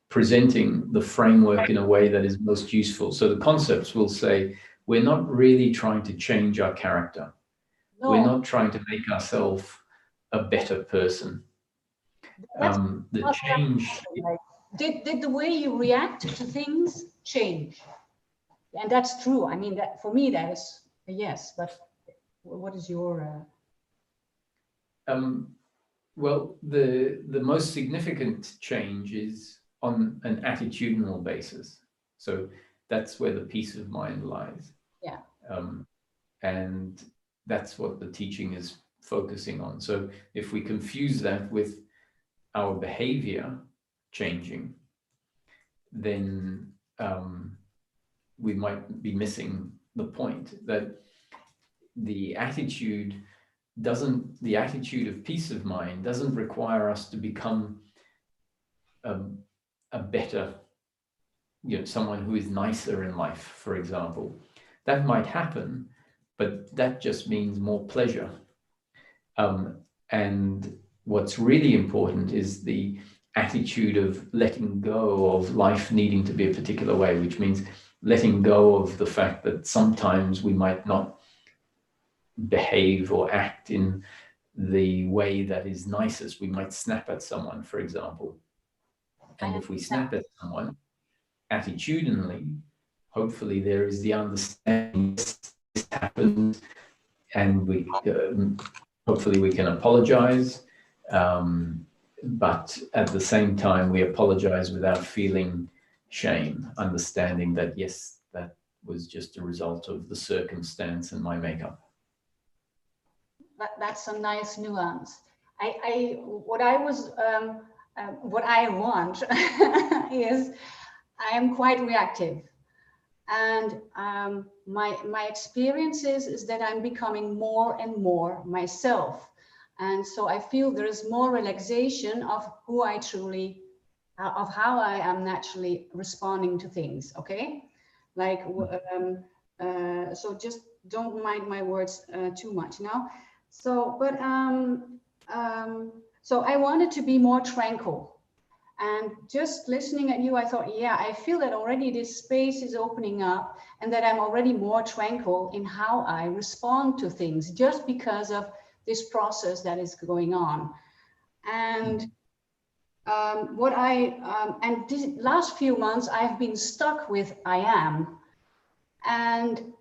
presenting the framework in a way that is most useful. So the concepts will say, we're not really trying to change our character. No. We're not trying to make ourselves a better person. The change...
Did the way you react to things change? And that's true. I mean, that for me, that is a yes. But what is your...
Well, the most significant change is on an attitudinal basis. So that's where the peace of mind lies.
Yeah.
And that's what the teaching is focusing on. So if we confuse that with our behavior changing, then we might be missing the point that the attitude of peace of mind doesn't require us to become a better, someone who is nicer in life, for example. That might happen, but that just means more pleasure. And what's really important is the attitude of letting go of life needing to be a particular way, which means letting go of the fact that sometimes we might not behave or act in the way that is nicest. We might snap at someone, for example. And if we snap at someone attitudinally, hopefully there is the understanding this happens, and we hopefully we can apologize. But at the same time, we apologize without feeling shame, understanding that, yes, that was just a result of the circumstance and my makeup.
That's a nice nuance. What I want is I am quite reactive, and my experience is that I'm becoming more and more myself, and so I feel there is more relaxation of who I truly, of how I am naturally responding to things. Okay, like so just don't mind my words too much now. So, so I wanted to be more tranquil. And just listening at you, I thought, yeah, I feel that already this space is opening up and that I'm already more tranquil in how I respond to things just because of this process that is going on. And and these last few months, I've been stuck with I am. And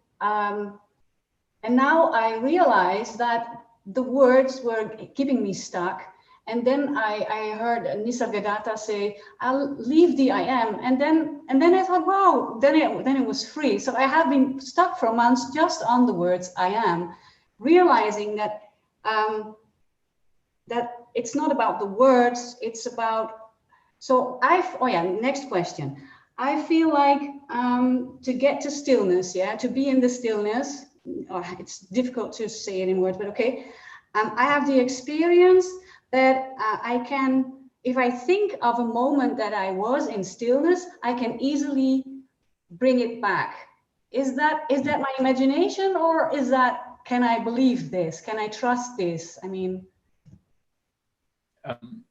now I realize that the words were keeping me stuck. And then I heard Nisargadatta say, "I'll leave the I am," and then I thought, wow, then it was free. So I have been stuck for months just on the words I am, realizing that that it's not about the words, it's about. So next question. I feel like to get to stillness, to be in the stillness. It's difficult to say it in words, but okay. I have the experience that I can, if I think of a moment that I was in stillness, I can easily bring it back. Is that my imagination, or is that, can I believe this? Can I trust this? I mean,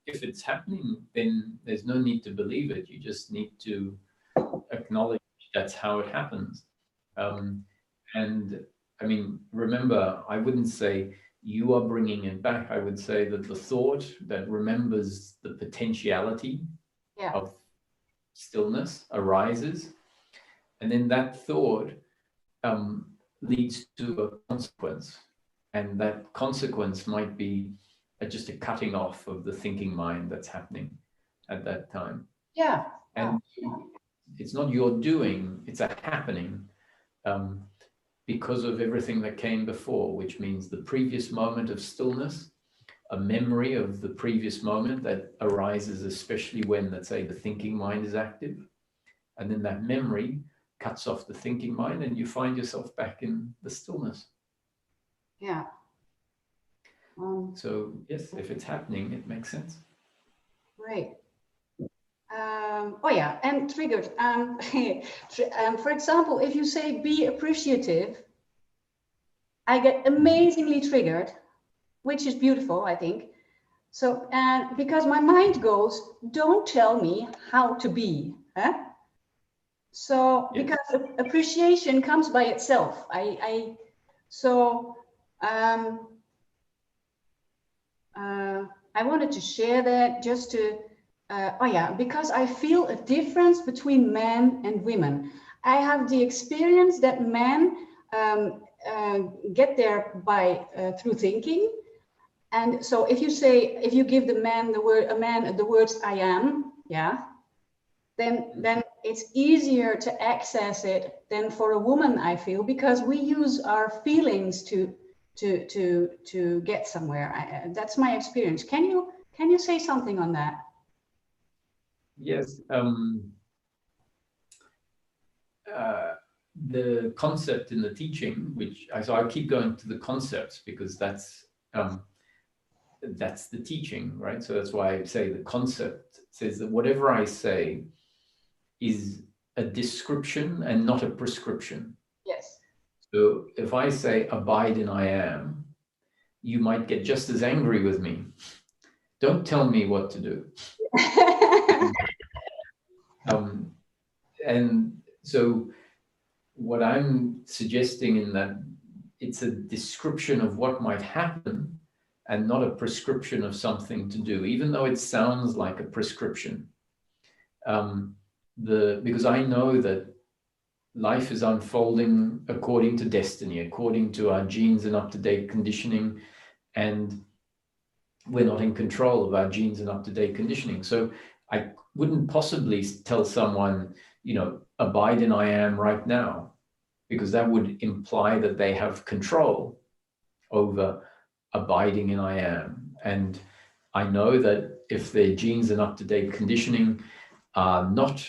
if it's happening, then there's no need to believe it. You just need to acknowledge that's how it happens. And I mean, remember, I wouldn't say you are bringing it back. I would say that the thought that remembers the potentiality of stillness arises, and then that thought leads to a consequence, and that consequence might be just a cutting off of the thinking mind that's happening at that time.
Yeah.
And it's not your doing, it's a happening because of everything that came before, which means the previous moment of stillness, a memory of the previous moment that arises, especially when, let's say, the thinking mind is active. And then that memory cuts off the thinking mind and you find yourself back in the stillness.
Yeah.
So yes, if it's happening, it makes sense.
Right. And triggered. For example, if you say be appreciative, I get amazingly triggered, which is beautiful, I think. So, and because my mind goes, don't tell me how to be. Huh? So, yes. Because appreciation comes by itself. I wanted to share that just to, because I feel a difference between men and women. I have the experience that men get there by through thinking. And so if you give the man the words I am, then it's easier to access it than for a woman, I feel, because we use our feelings to get somewhere. That's my experience. Can you say something on that?
Yes. The concept in the teaching, so I keep going to the concepts because that's the teaching, right? So that's why I say the concept says that whatever I say is a description and not a prescription.
Yes.
So if I say abide in I am, you might get just as angry with me. Don't tell me what to do. And so what I'm suggesting in that, it's a description of what might happen and not a prescription of something to do, even though it sounds like a prescription. Because I know that life is unfolding according to destiny, according to our genes and up-to-date conditioning, and we're not in control of our genes and up-to-date conditioning. So I wouldn't possibly tell someone, abide in I am right now, because that would imply that they have control over abiding in I am. And I know that if their genes and up-to-date conditioning are not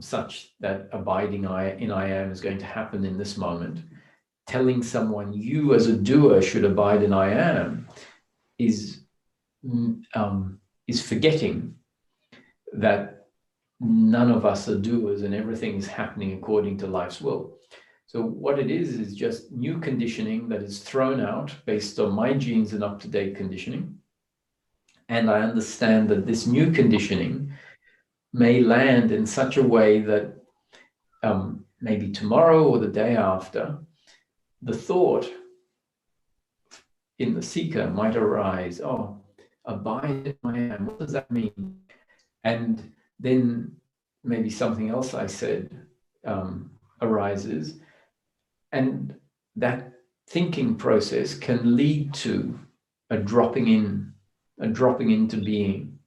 such that abiding in I am is going to happen in this moment, telling someone you as a doer should abide in I am is forgetting that none of us are doers and everything is happening according to life's will. So what it is just new conditioning that is thrown out based on my genes and up-to-date conditioning. And I understand that this new conditioning may land in such a way that maybe tomorrow or the day after, the thought in the seeker might arise, oh, abide in I am, what does that mean? And then maybe something else I said arises, and that thinking process can lead to a dropping into being.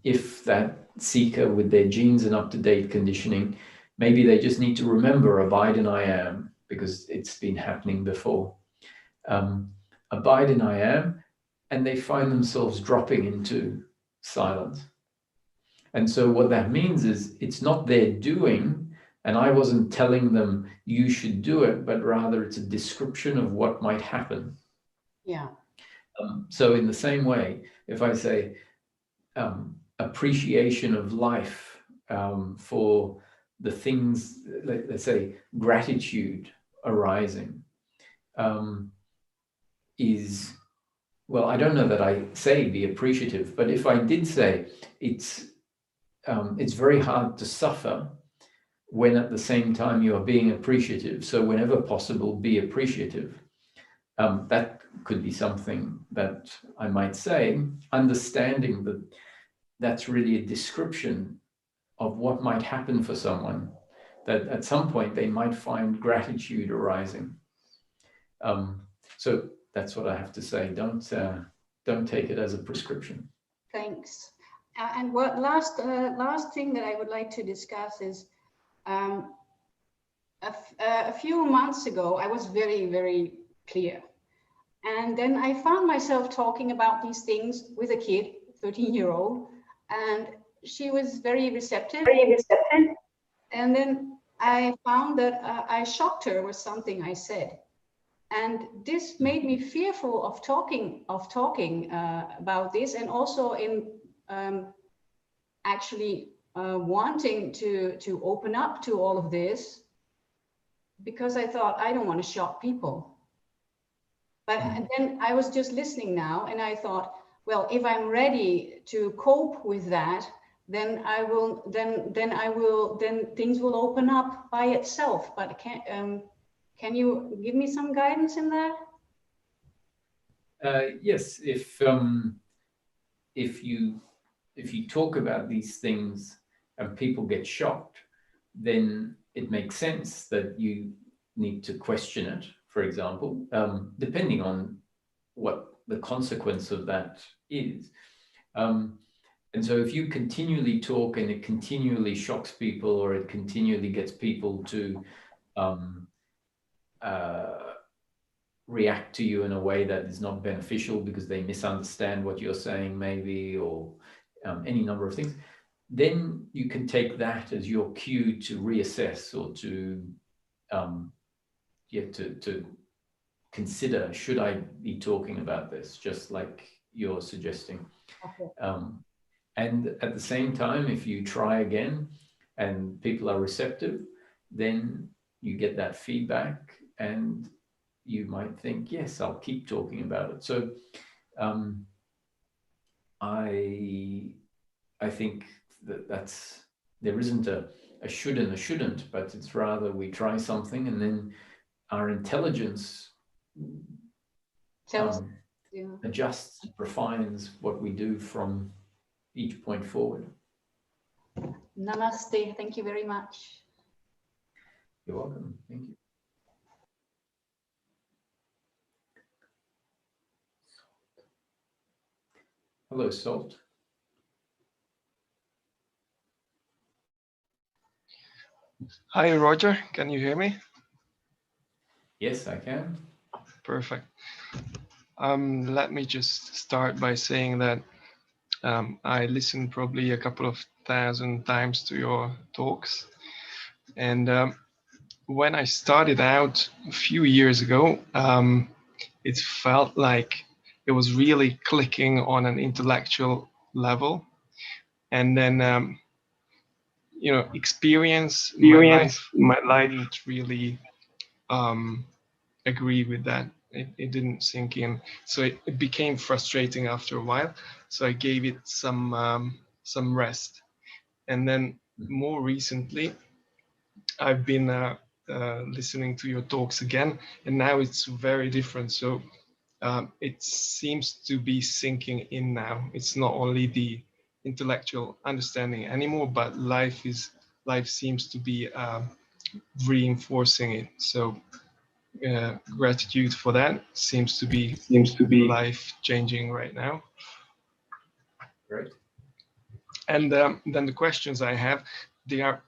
If that seeker with their genes and up-to-date conditioning, maybe they just need to remember abide in I am, because it's been happening before. Abide in I am, and they find themselves dropping into silence. And so what that means is it's not their doing, and I wasn't telling them you should do it, but rather it's a description of what might happen.
Yeah.
So in the same way, if I say appreciation of life for the things, let's say gratitude arising, is, well, I don't know that I say be appreciative, but if I did say it's very hard to suffer when at the same time you are being appreciative. So whenever possible, be appreciative. That could be something that I might say, understanding that that's really a description of what might happen for someone, that at some point they might find gratitude arising. So that's what I have to say. Don't take it as a prescription.
Thanks. And what last thing that I would like to discuss is a few months ago, I was very, very clear. And then I found myself talking about these things with a kid, 13-year-old, and she was very receptive. And then I found that I shocked her with something I said. And this made me fearful of talking about this, and also in actually wanting to open up to all of this, because I thought I don't want to shock people. But then I was just listening now, and I thought, well, if I'm ready to cope with that, then things will open up by itself. But can you give me some guidance in that?
Yes, if you talk about these things and people get shocked, then it makes sense that you need to question it, for example, depending on what the consequence of that is. And so if you continually talk and it continually shocks people, or it continually gets people to react to you in a way that is not beneficial because they misunderstand what you're saying maybe, or any number of things, then you can take that as your cue to reassess, or to consider, should I be talking about this, just like you're suggesting. Okay. And at the same time, if you try again and people are receptive, then you get that feedback, and you might think, yes, I'll keep talking about it. So I think that's there isn't a should and a shouldn't, but it's rather we try something, and then our intelligence adjusts, refines what we do from each point forward.
Namaste. Thank you very much.
You're welcome. Thank you. Hello, Salt.
Hi, Roger. Can you hear me?
Yes, I can.
Perfect. Let me just start by saying that I listened probably a couple of thousand times to your talks. And when I started out a few years ago, it felt like it was really clicking on an intellectual level. And then experience my life didn't really agree with that. It didn't sink in, so it became frustrating after a while. So I gave it some rest, and then more recently I've been listening to your talks again, and now it's very different. So it seems to be sinking in now. It's not only the intellectual understanding anymore, but life seems to be reinforcing it. So gratitude for that. Seems to be life changing right now.
Right.
And then the questions I have, they are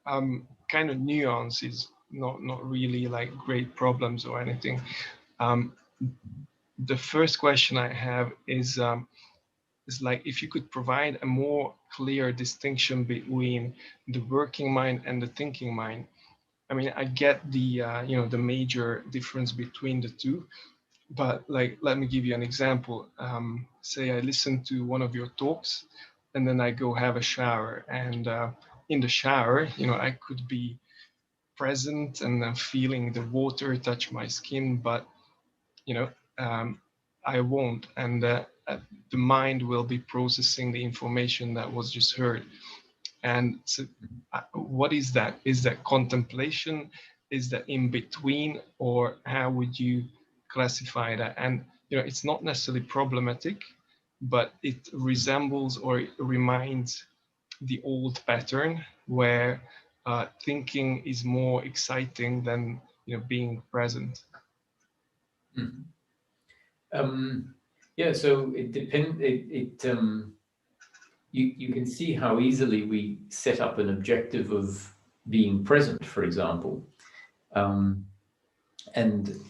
kind of nuances, not really like great problems or anything. The first question I have is like, if you could provide a more clear distinction between the working mind and the thinking mind. I mean, I get the the major difference between the two, but like, let me give you an example. Say I listen to one of your talks, and then I go have a shower, and in the shower, I could be present and feeling the water touch my skin, but I won't, and the mind will be processing the information that was just heard. And so, what is that? Is that contemplation? Is that in between, or how would you classify that? And it's not necessarily problematic, but it resembles or it reminds the old pattern where thinking is more exciting than being present.
Yeah, so it depends. You can see how easily we set up an objective of being present, for example. And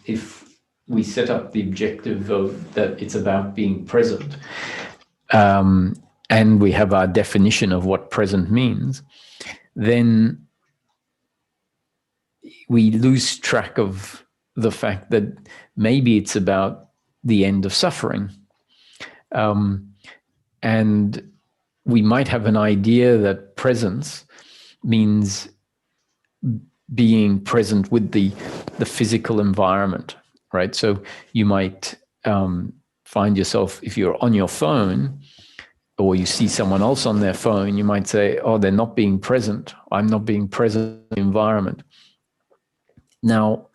if we set up the objective of that it's about being present, and we have our definition of what present means, then we lose track of the fact that maybe it's about the end of suffering. And we might have an idea that presence means being present with the physical environment, right? So you might find yourself, if you're on your phone or you see someone else on their phone, you might say, oh, they're not being present. I'm not being present in the environment. Now,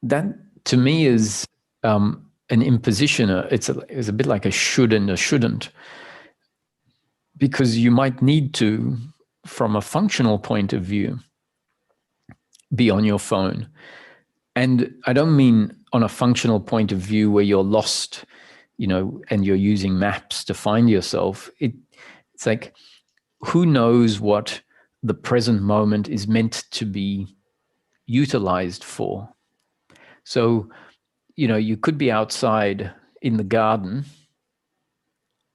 that to me is an imposition. It's a bit like a should and a shouldn't, because you might need to, from a functional point of view, be on your phone. And I don't mean on a functional point of view where you're lost, and you're using maps to find yourself. It's like, who knows what the present moment is meant to be utilized for? So, you could be outside in the garden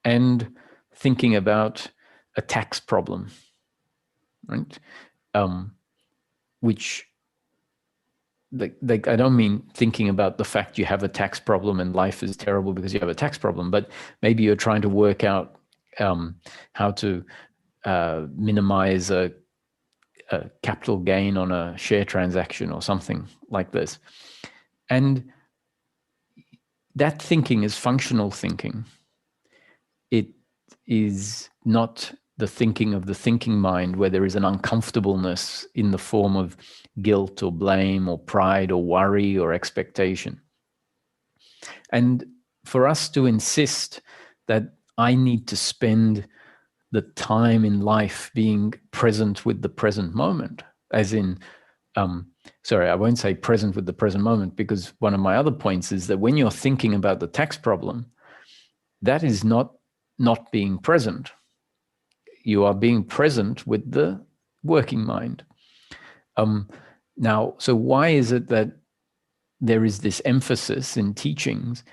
and thinking about a tax problem, right? Which, like, I don't mean thinking about the fact you have a tax problem and life is terrible because you have a tax problem, but maybe you're trying to work out how to minimize a capital gain on a share transaction or something like this. And that thinking is functional thinking. It is not the thinking of the thinking mind where there is an uncomfortableness in the form of guilt or blame or pride or worry or expectation. And for us to insist that I need to spend the time in life being present with the present moment, as in, sorry, I won't say present with the present moment, because one of my other points is that when you're thinking about the tax problem, that is not being present. You are being present with the working mind. Now, so why is it that there is this emphasis in teachings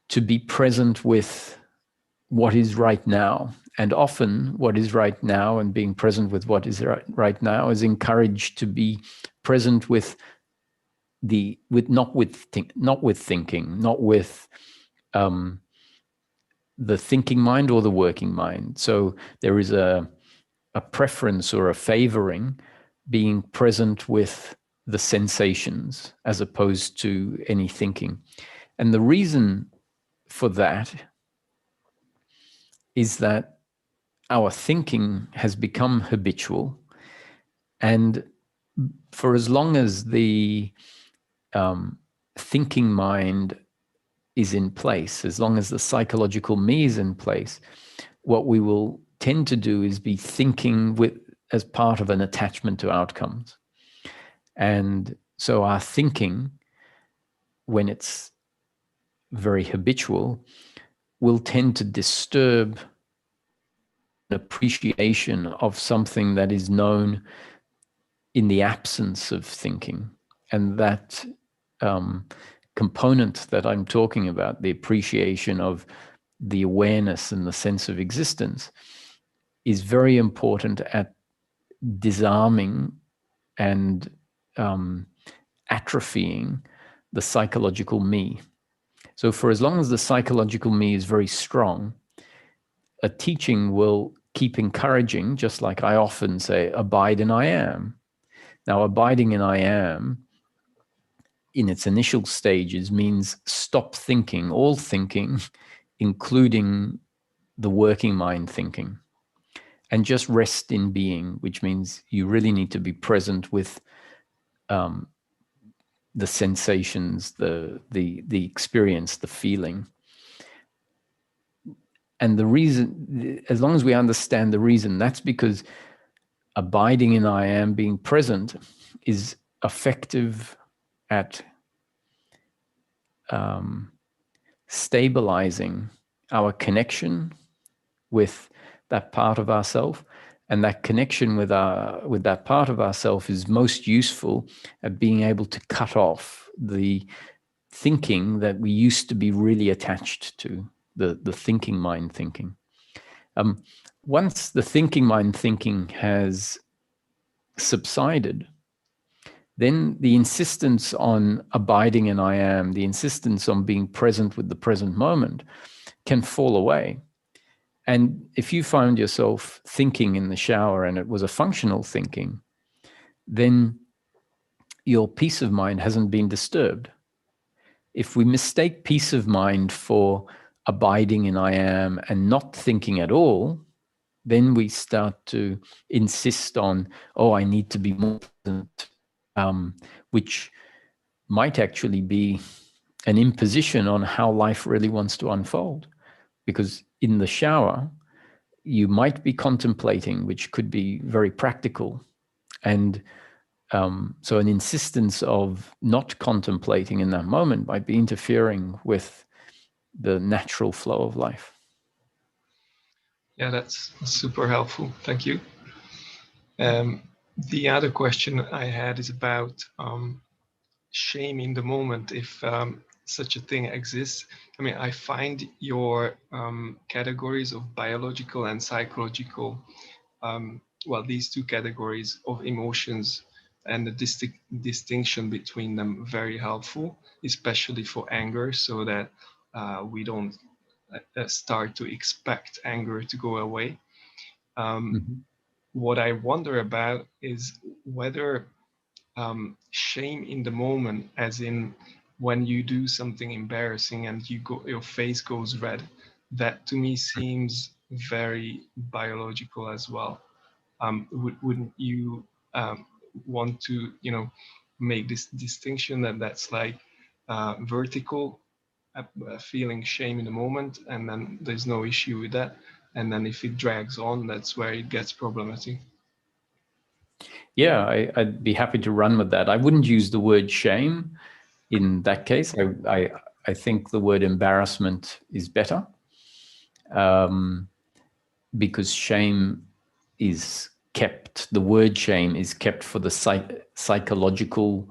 to be present with what is right now? And often what is right now and being present with what is right now is encouraged to be present with not with thinking, not with the thinking mind or the working mind. So there is a a preference or a favoring being present with the sensations as opposed to any thinking. And the reason for that is that our thinking has become habitual, and for as long as the thinking mind is in place, as long as the psychological me is in place, what we will tend to do is be thinking as part of an attachment to outcomes. And so our thinking, when it's very habitual, will tend to disturb an appreciation of something that is known in the absence of thinking. And that component that I'm talking about, the appreciation of the awareness and the sense of existence, is very important at disarming and atrophying the psychological me. So for as long as the psychological me is very strong, a teaching will keep encouraging, just like I often say, abide in I am. Now, abiding in I am in its initial stages means stop thinking, all thinking, including the working mind thinking, and just rest in being, which means you really need to be present with the sensations, the experience, the feeling. And the reason, as long as we understand the reason, that's because abiding in I am, being present, is effective at stabilizing our connection with that part of ourself. And that connection with that part of ourself is most useful at being able to cut off the thinking that we used to be really attached to, the thinking mind thinking. Once the thinking mind thinking has subsided, then the insistence on abiding in I am, the insistence on being present with the present moment, can fall away. And if you found yourself thinking in the shower and it was a functional thinking, then your peace of mind hasn't been disturbed. If we mistake peace of mind for abiding in I am and not thinking at all, then we start to insist on, oh, I need to be more present, which might actually be an imposition on how life really wants to unfold. Because in the shower, you might be contemplating, which could be very practical. And so an insistence of not contemplating in that moment might be interfering with the natural flow of life.
Yeah, that's super helpful. Thank you. The other question I had is about shame in the moment, if such a thing exists. I mean, I find your categories of biological and psychological, well, these two categories of emotions and the distinction between them very helpful, especially for anger, so that we don't start to expect anger to go away. What I wonder about is whether shame in the moment, as in when you do something embarrassing and your face goes red, that to me seems very biological as well. Wouldn't you want to, make this distinction that's like vertical, feeling shame in the moment, and then there's no issue with that, and then if it drags on, that's where it gets problematic?
Yeah, I'd be happy to run with that. I wouldn't use the word shame in that case. I think the word embarrassment is better, because shame is kept, the word shame is kept for the psychological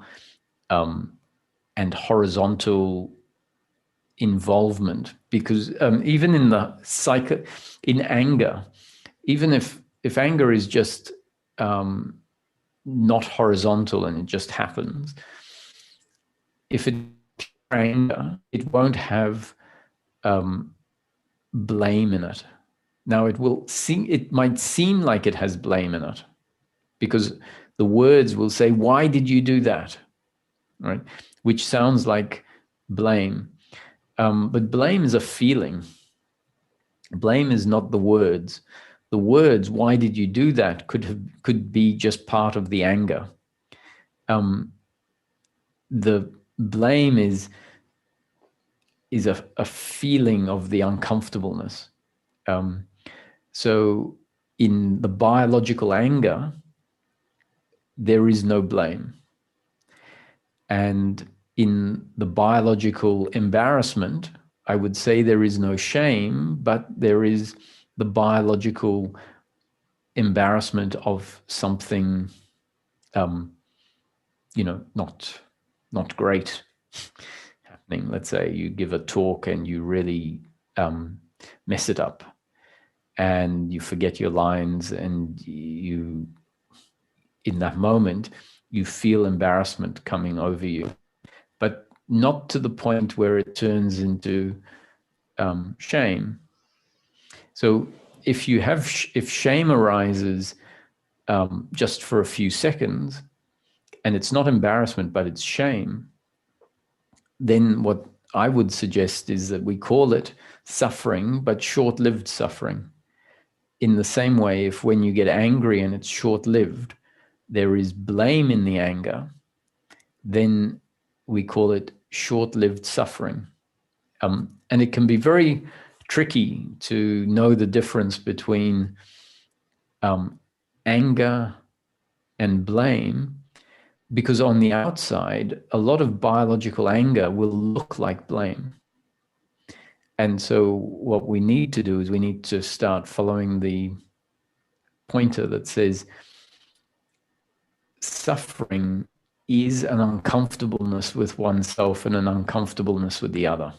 and horizontal involvement. Because even in anger, even if anger is just not horizontal and it just happens, if it's anger, it won't have blame in it. Now it might seem like it has blame in it, because the words will say, why did you do that? Right? Which sounds like blame. But blame is a feeling. Blame is not the words. The words, why did you do that, could be just part of the anger. The blame is a feeling of the uncomfortableness. So in the biological anger, there is no blame. And in the biological embarrassment, I would say there is no shame, but there is the biological embarrassment of something, not great happening. Let's say you give a talk and you really mess it up, and you forget your lines, and in that moment, you feel embarrassment coming over you, but not to the point where it turns into shame. So if shame arises just for a few seconds, and it's not embarrassment, but it's shame, then what I would suggest is that we call it suffering, but short-lived suffering. In the same way, if when you get angry and it's short-lived, there is blame in the anger, then we call it short-lived suffering. And it can be very tricky to know the difference between anger and blame, because on the outside, a lot of biological anger will look like blame. And so what we need to do is we need to start following the pointer that says suffering is an uncomfortableness with oneself and an uncomfortableness with the other.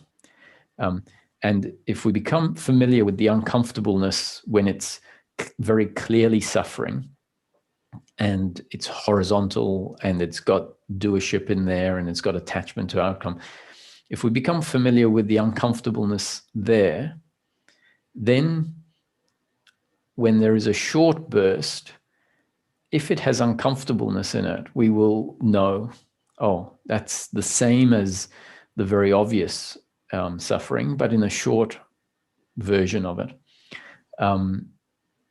And if we become familiar with the uncomfortableness when it's very clearly suffering, and it's horizontal, and it's got doership in there, and it's got attachment to outcome. If we become familiar with the uncomfortableness there, then when there is a short burst, if it has uncomfortableness in it, we will know, oh, that's the same as the very obvious suffering, but in a short version of it.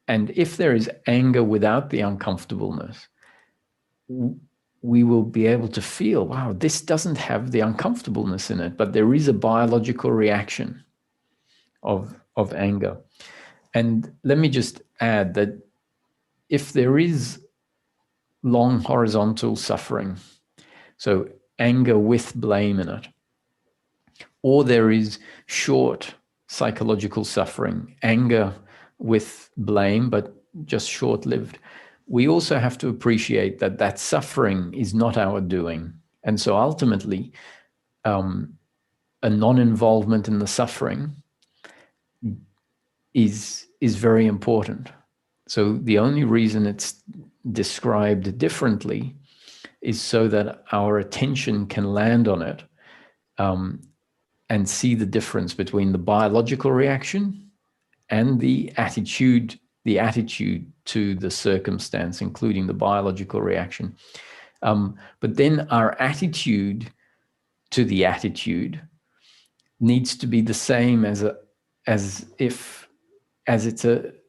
And if there is anger without the uncomfortableness, we will be able to feel, wow, this doesn't have the uncomfortableness in it, but there is a biological reaction of anger. And let me just add that if there is long horizontal suffering, so anger with blame in it, or there is short psychological suffering, anger with blame, but just short-lived, we also have to appreciate that that suffering is not our doing. And so ultimately, a non-involvement in the suffering is very important. So the only reason it's described differently is so that our attention can land on it and see the difference between the biological reaction and the attitude to the circumstance, including the biological reaction. But then our attitude to the attitude needs to be the same as it's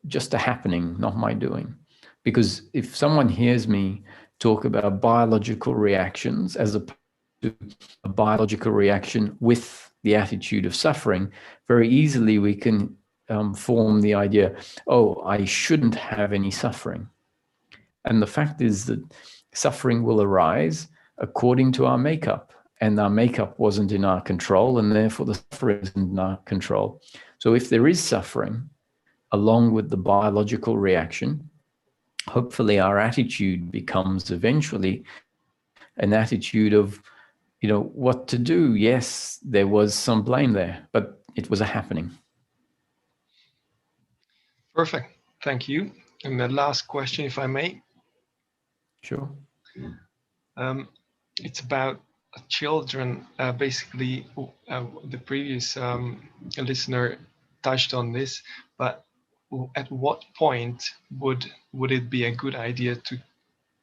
just a happening, not my doing. Because if someone hears me talk about biological reactions as opposed to a biological reaction with the attitude of suffering, very easily we can form the idea, oh, I shouldn't have any suffering. And the fact is that suffering will arise according to our makeup, and our makeup wasn't in our control, and therefore the suffering isn't in our control. So if there is suffering along with the biological reaction, hopefully our attitude becomes eventually an attitude of, what to do. Yes, there was some blame there, but it was a happening.
Perfect. Thank you. And the last question, if I may.
Sure.
It's about children. The previous listener touched on this, but at what point would it be a good idea to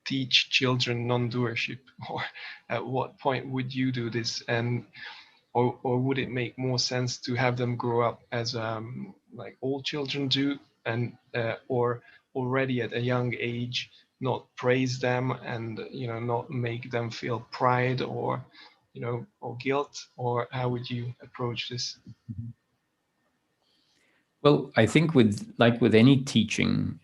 teach children non-doership, or at what point would you do this, and or would it make more sense to have them grow up as like all children do, and or already at a young age not praise them, and not make them feel pride or or guilt, or how would you approach this?
Well, I think with any teaching,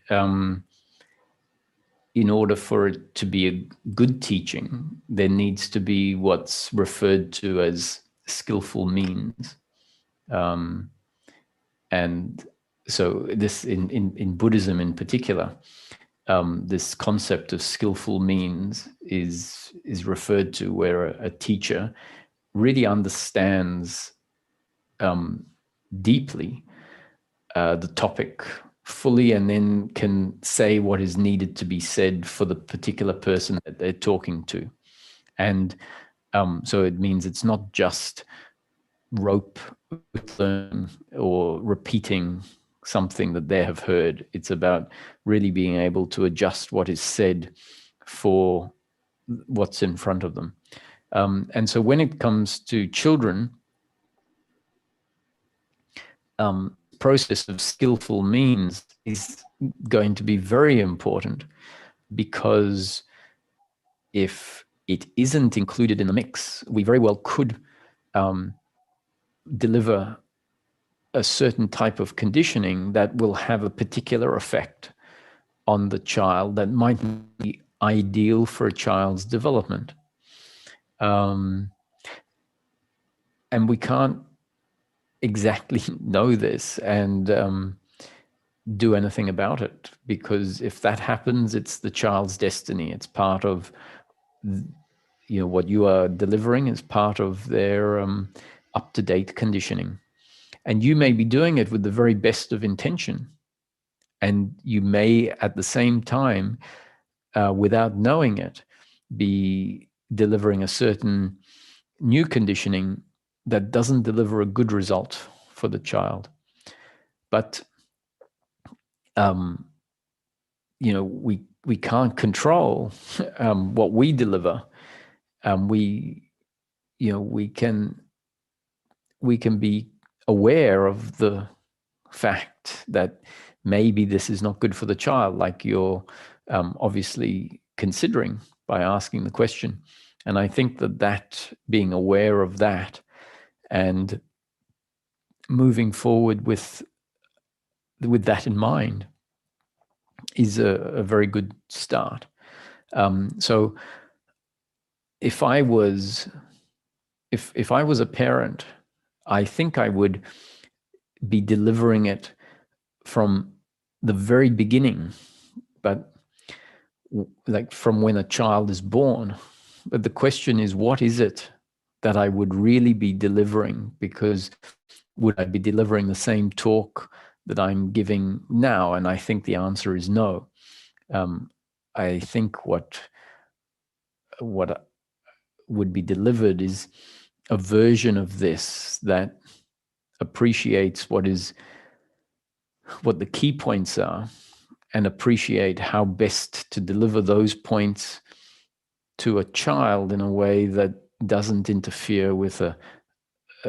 in order for it to be a good teaching, there needs to be what's referred to as skillful means. And so this in Buddhism in particular, this concept of skillful means is referred to where a teacher really understands deeply the topic fully, and then can say what is needed to be said for the particular person that they're talking to. And so it means it's not just rope learning or repeating something that they have heard. It's about really being able to adjust what is said for what's in front of them. And so when it comes to children, process of skillful means is going to be very important, because if it isn't included in the mix, we very well could deliver a certain type of conditioning that will have a particular effect on the child that might be ideal for a child's development. And we can't exactly know this and do anything about it, because if that happens, it's the child's destiny. It's part of what you are delivering is part of their up-to-date conditioning. And you may be doing it with the very best of intention, and you may at the same time, without knowing it, be delivering a certain new conditioning that doesn't deliver a good result for the child. But we can't control what we deliver. We can be aware of the fact that maybe this is not good for the child, like you're obviously considering by asking the question. And I think that being aware of that and moving forward with that in mind is a very good start. So if I was a parent, I think I would be delivering it from the very beginning, but like from when a child is born. But the question is, what is it that I would really be delivering? Because would I be delivering the same talk that I'm giving now? And I think the answer is no. I think what would be delivered is a version of this that appreciates what the key points are, and appreciate how best to deliver those points to a child in a way that doesn't interfere with a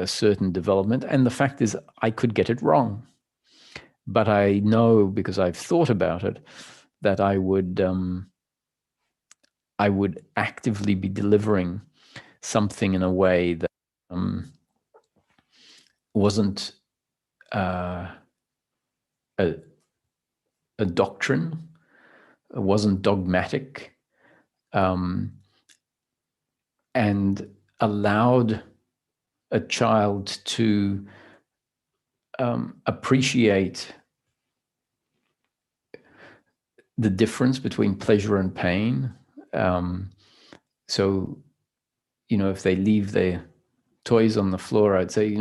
certain development. And the fact is, I could get it wrong, but I know, because I've thought about it, that I would actively be delivering something in a way that wasn't a doctrine, it wasn't dogmatic, and allowed a child to appreciate the difference between pleasure and pain. So, if they leave their toys on the floor, I'd say,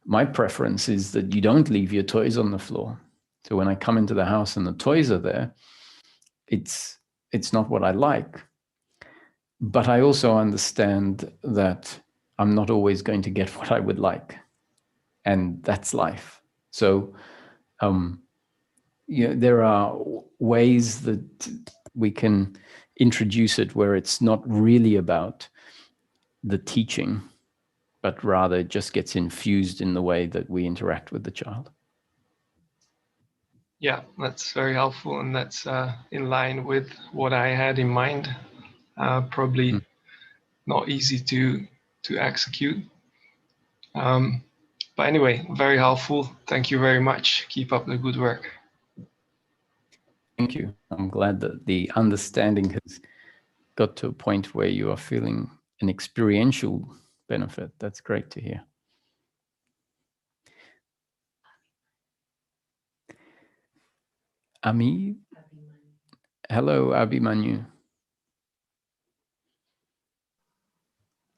my preference is that you don't leave your toys on the floor. So when I come into the house and the toys are there, it's not what I like. But I also understand that I'm not always going to get what I would like. And that's life. So there are ways that we can introduce it where it's not really about the teaching, but rather it just gets infused in the way that we interact with the child.
Yeah, that's very helpful, and that's in line with what I had in mind. Probably not easy to execute. But anyway, very helpful. Thank you very much. Keep up the good work.
Thank you. I'm glad that the understanding has got to a point where you are feeling an experiential benefit. That's great to hear. Ami? Hello, Abhimanyu.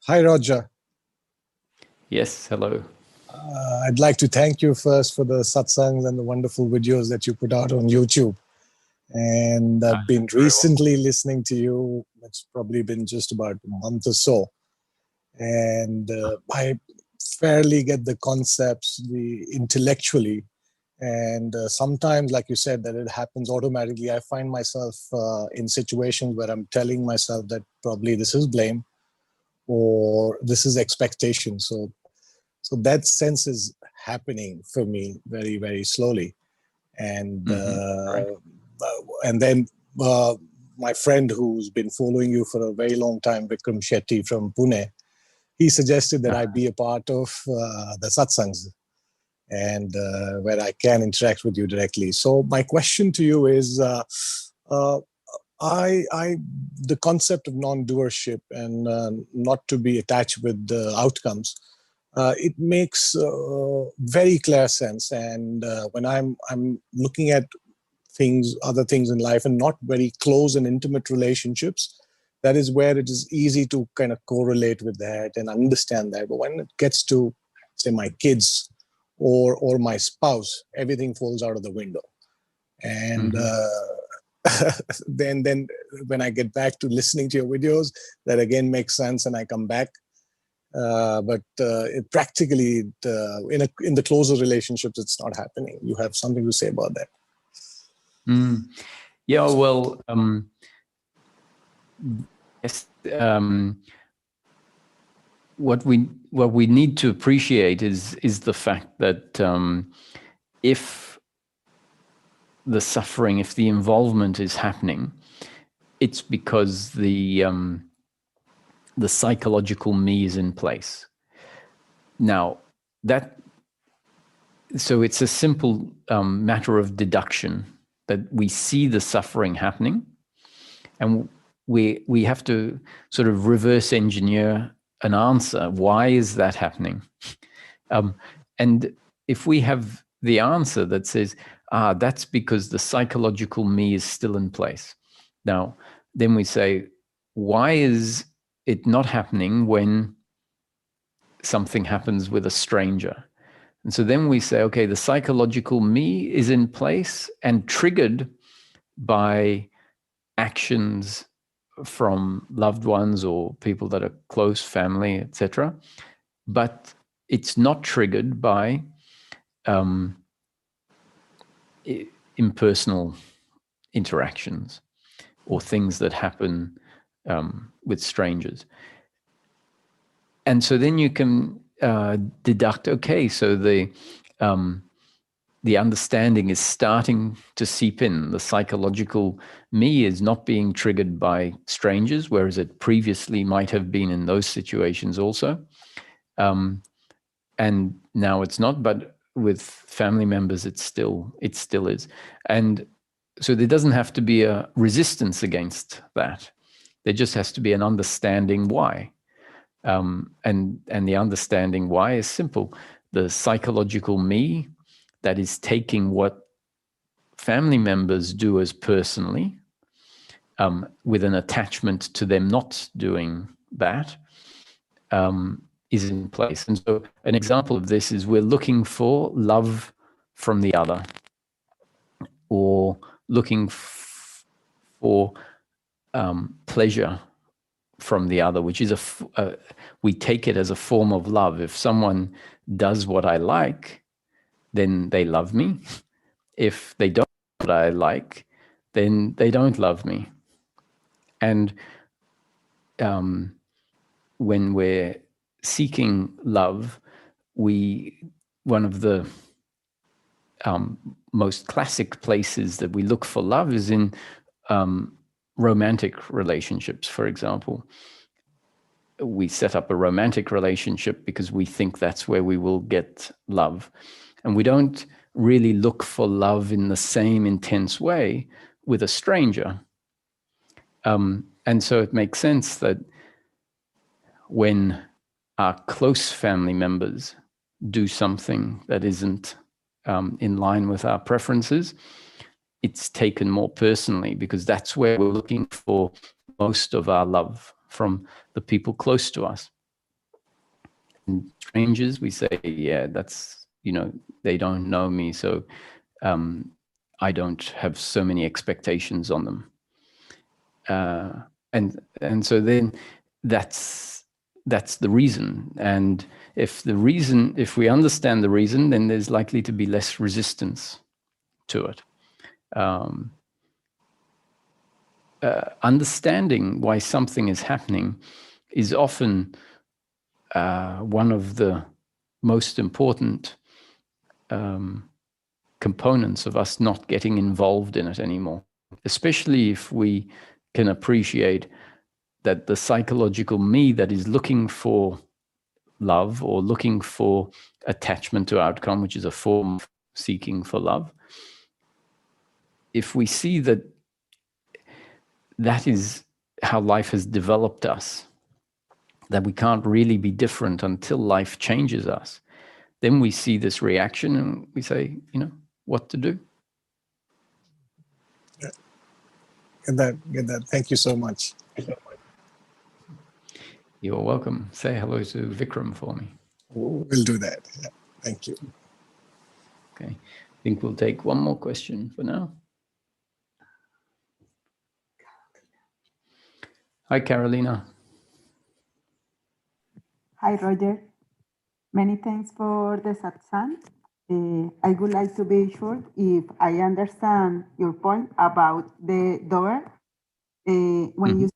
Hi, Roger.
Yes, hello.
I'd like to thank you first for the satsangs and the wonderful videos that you put out on YouTube. And I've been recently listening to you. It's probably been just about a month or so. And I fairly get the concepts intellectually. And sometimes, like you said, that it happens automatically. I find myself in situations where I'm telling myself that probably this is blame or this is expectation. So that sense is happening for me very, very slowly. And and then my friend who's been following you for a very long time, Vikram Shetty from Pune, he suggested that I be a part of the satsangs and where I can interact with you directly. So my question to you is, the concept of non-doership and not to be attached with the outcomes, it makes very clear sense. And when I'm looking at other things in life and not very close and intimate relationships, that is where it is easy to kind of correlate with that and understand that. But when it gets to, say, my kids or my spouse, everything falls out of the window. And then when I get back to listening to your videos, that again makes sense and I come back. But practically, in the closer relationships, it's not happening. You have something to say about that?
Yeah, well, yes. What we need to appreciate is the fact that if the suffering, if the involvement is happening, it's because the psychological me is in place. Now, so it's a simple matter of deduction that we see the suffering happening, and we have to sort of reverse engineer an answer. Why is that happening? And if we have the answer that says, that's because the psychological me is still in place. Now, then we say, why is it not happening when something happens with a stranger? And so then we say, okay, the psychological me is in place and triggered by actions from loved ones or people that are close, family, etc. But it's not triggered by impersonal interactions or things that happen with strangers. And so then you can deduct, okay, so the understanding is starting to seep in. The psychological me is not being triggered by strangers, whereas it previously might have been in those situations also. And now it's not, but with family members, it still is. And so there doesn't have to be a resistance against that. There just has to be an understanding why. And the understanding why is simple. The psychological me that is taking what family members do as personally, with an attachment to them not doing that, is in place. And so an example of this is we're looking for love from the other, or looking for pleasure from the other, which is we take it as a form of love. If someone does what I like, then they love me. If they don't, what I like, then they don't love me. And when we're seeking love, one of the most classic places that we look for love is in romantic relationships, for example. We set up a romantic relationship because we think that's where we will get love. And we don't really look for love in the same intense way with a stranger. And so it makes sense that when our close family members do something that isn't in line with our preferences, it's taken more personally, because that's where we're looking for most of our love, from the people close to us. And strangers, we say, yeah, that's, they don't know me, so I don't have so many expectations on them. And so then that's the reason. And if we understand the reason, then there's likely to be less resistance to it. Understanding why something is happening is often one of the most important components of us not getting involved in it anymore, especially if we can appreciate that the psychological me that is looking for love or looking for attachment to outcome, which is a form of seeking for love, if we see that that is how life has developed us, that we can't really be different until life changes us, then we see this reaction and we say, what to do.
Yeah. Get that. Thank you so much.
You're welcome. Say hello to Vikram for me.
We'll do that. Yeah. Thank you.
Okay. I think we'll take one more question for now. Hi, Carolina.
Hi, Roger. Many thanks for the satsang. I would like to be sure if I understand your point about the door. When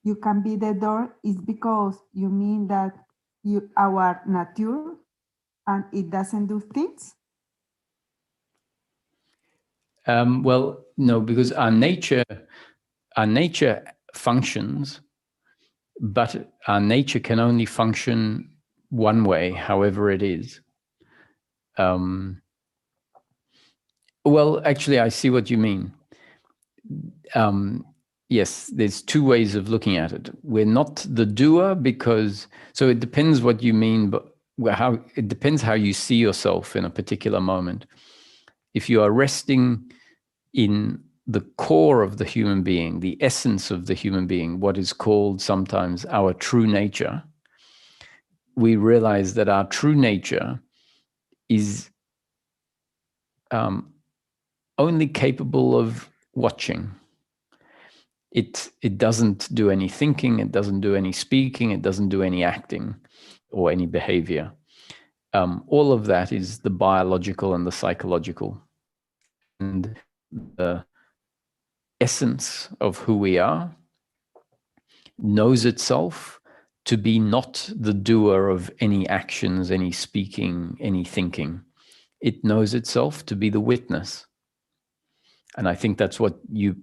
you can be the door, is because you mean that our nature and it doesn't do things?
Well, no, because our nature functions, but our nature can only function one way, however it is. Well, actually, I see what you mean. Yes, there's two ways of looking at it. We're not the doer so it depends what you mean, but it depends how you see yourself in a particular moment. If you are resting in the core of the human being, the essence of the human being, what is called sometimes our true nature, we realize that our true nature is only capable of watching. It doesn't do any thinking, it doesn't do any speaking, it doesn't do any acting or any behavior. All of that is the biological and the psychological. And the essence of who we are knows itself to be not the doer of any actions, any speaking, any thinking. It knows itself to be the witness. And I think that's what you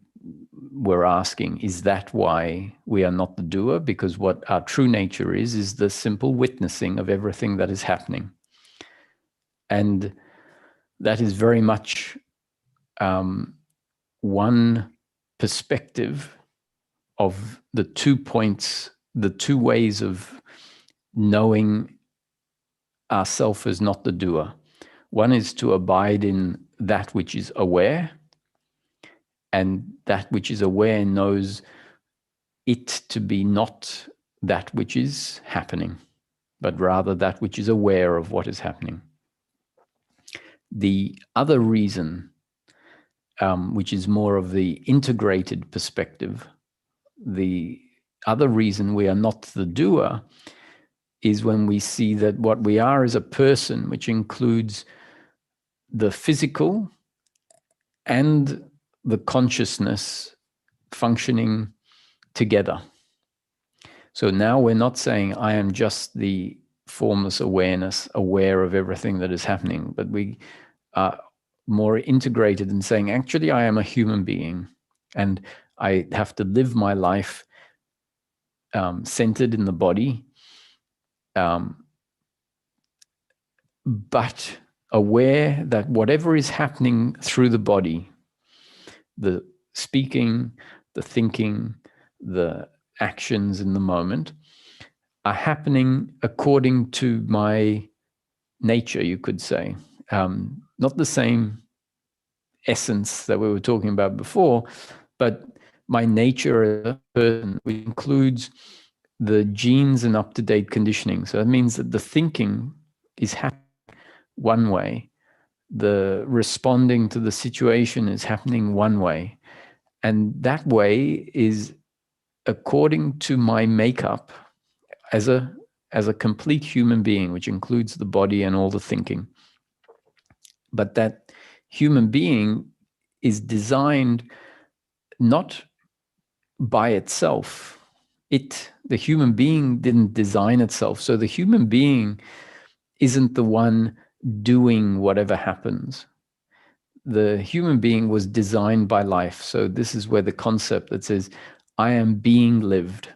were asking. Is that why we are not the doer? Because what our true nature is the simple witnessing of everything that is happening. And that is very much one perspective of the 2 points, the 2 ways of knowing ourself as not the doer. One is to abide in that which is aware, and that which is aware knows it to be not that which is happening, but rather that which is aware of what is happening. The other reason, which is more of the integrated perspective, the other reason we are not the doer is when we see that what we are is a person, which includes the physical and the consciousness functioning together. So now we're not saying I am just the formless awareness, aware of everything that is happening, but we are more integrated in saying, actually, I am a human being and I have to live my life centered in the body, but aware that whatever is happening through the body, the speaking, the thinking, the actions in the moment, are happening according to my nature, you could say. Not the same essence that we were talking about before, but my nature as a person, which includes the genes and up-to-date conditioning. So that means that the thinking is happening one way, the responding to the situation is happening one way, and that way is according to my makeup as a complete human being, which includes the body and all the thinking. But that human being is designed not by itself. The human being didn't design itself. So the human being isn't the one doing whatever happens. The human being was designed by life. So this is where the concept that says, I am being lived.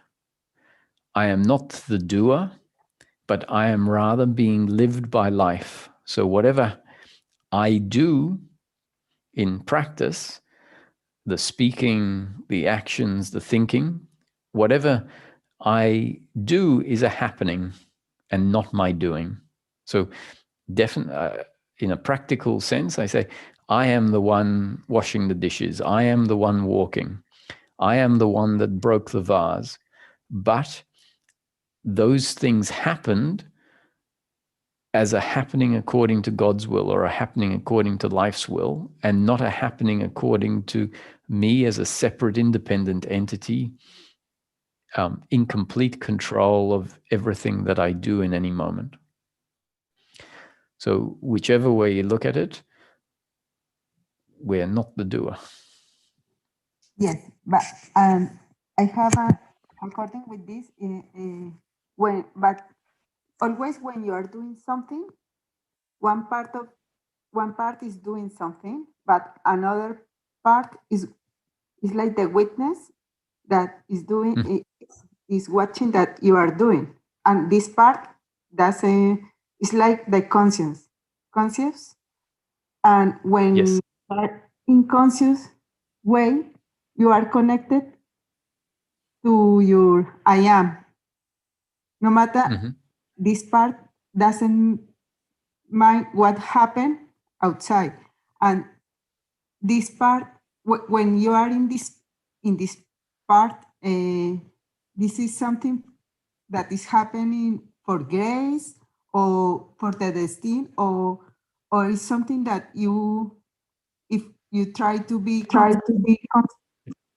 I am not the doer, but I am rather being lived by life. So whatever I do in practice, the speaking, the actions, the thinking, whatever I do is a happening and not my doing. So definitely, in a practical sense, I say, I am the one washing the dishes. I am the one walking. I am the one that broke the vase. But those things happened as a happening according to God's will, or a happening according to life's will, and not a happening according to me as a separate independent entity, in complete control of everything that I do in any moment. So whichever way you look at it, we're not the doer.
Yes, but I have according with this, but always when you are doing something, one part is doing something, but another part is like the witness that is doing is watching that you are doing, and this part doesn't. It's like the conscious, and when
Yes.
you are in conscious way, you are connected to your I am. No matter this part doesn't mind what happened outside, and this part when you are in this part, this is something that is happening for grace or for the destiny, or is something that you, if you try to be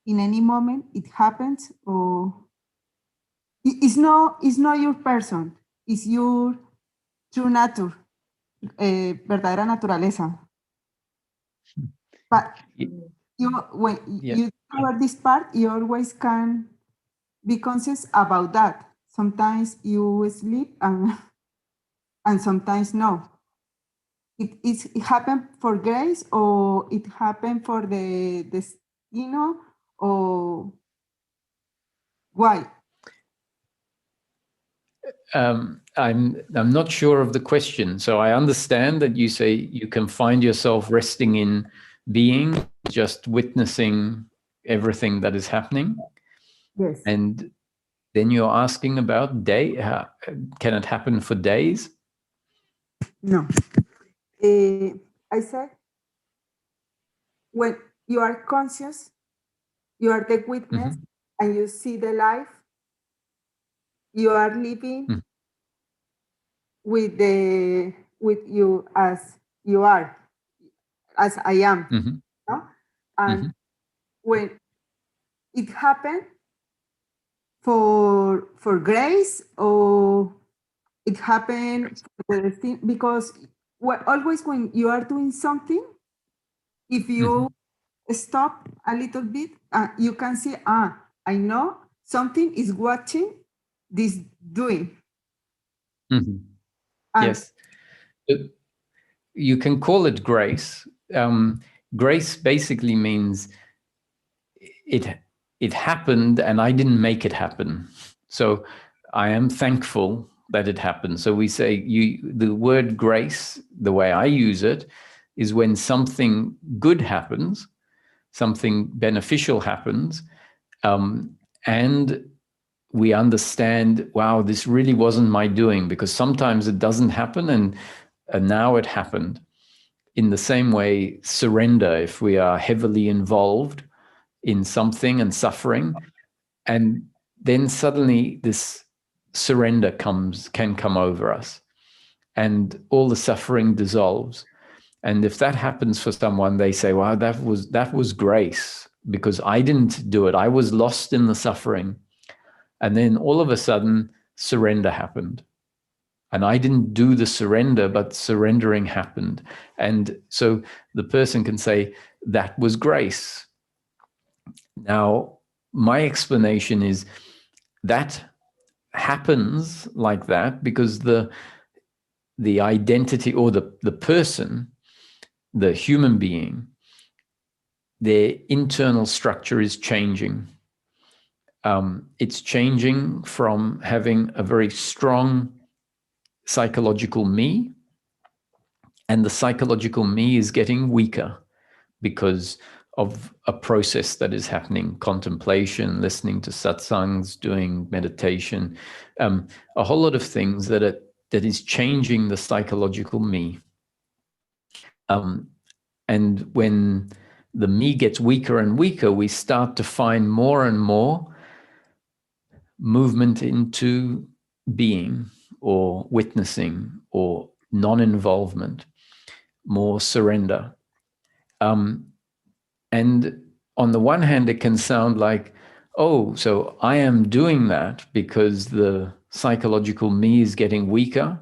in any moment it happens, or it's not your person, it's your true nature, verdadera naturaleza. But when you cover this part, you always can be conscious about that. Sometimes you sleep and sometimes no. It happened for grace, or it happened for the destino, or why?
I'm not sure of the question. So I understand that you say you can find yourself resting in being, just witnessing everything that is happening.
Yes.
And then you're asking about can it happen for days?
No. I said, when you are conscious, you are the witness, and you see the life, you are living with you as you are, as I am. No? And when it happened for grace, or it happened for the thing, because always when you are doing something, if you stop a little bit, you can see, I know something is watching this doing.
Mm-hmm. Yes. You can call it grace. Grace basically means it happened and I didn't make it happen. So I am thankful that it happened. So we say the word grace, the way I use it, is when something good happens, something beneficial happens, and we understand, wow, this really wasn't my doing, because sometimes it doesn't happen and now it happened. In the same way, surrender, if we are heavily involved in something and suffering, and then suddenly this surrender can come over us and all the suffering dissolves. And if that happens for someone, they say, wow, that was grace, because I didn't do it. I was lost in the suffering. And then all of a sudden, surrender happened. And I didn't do the surrender, but surrendering happened. And so the person can say, that was grace. Now, my explanation is that happens like that because the identity, or the person, the human being, their internal structure is changing. It's changing from having a very strong psychological me, and the psychological me is getting weaker because of a process that is happening: contemplation, listening to satsangs, doing meditation, a whole lot of things that is changing the psychological me. And when the me gets weaker and weaker, we start to find more and more movement into being, or witnessing, or non-involvement, more surrender. And on the one hand, it can sound like, oh, so I am doing that because the psychological me is getting weaker,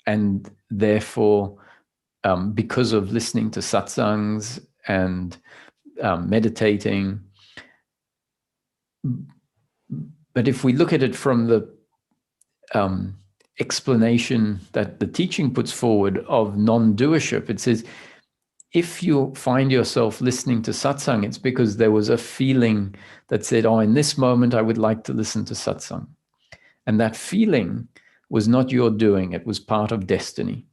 and therefore, because of listening to satsangs and meditating. But if we look at it from the explanation that the teaching puts forward of non-doership, it says, if you find yourself listening to satsang, it's because there was a feeling that said, oh, in this moment, I would like to listen to satsang. And that feeling was not your doing. It was part of destiny.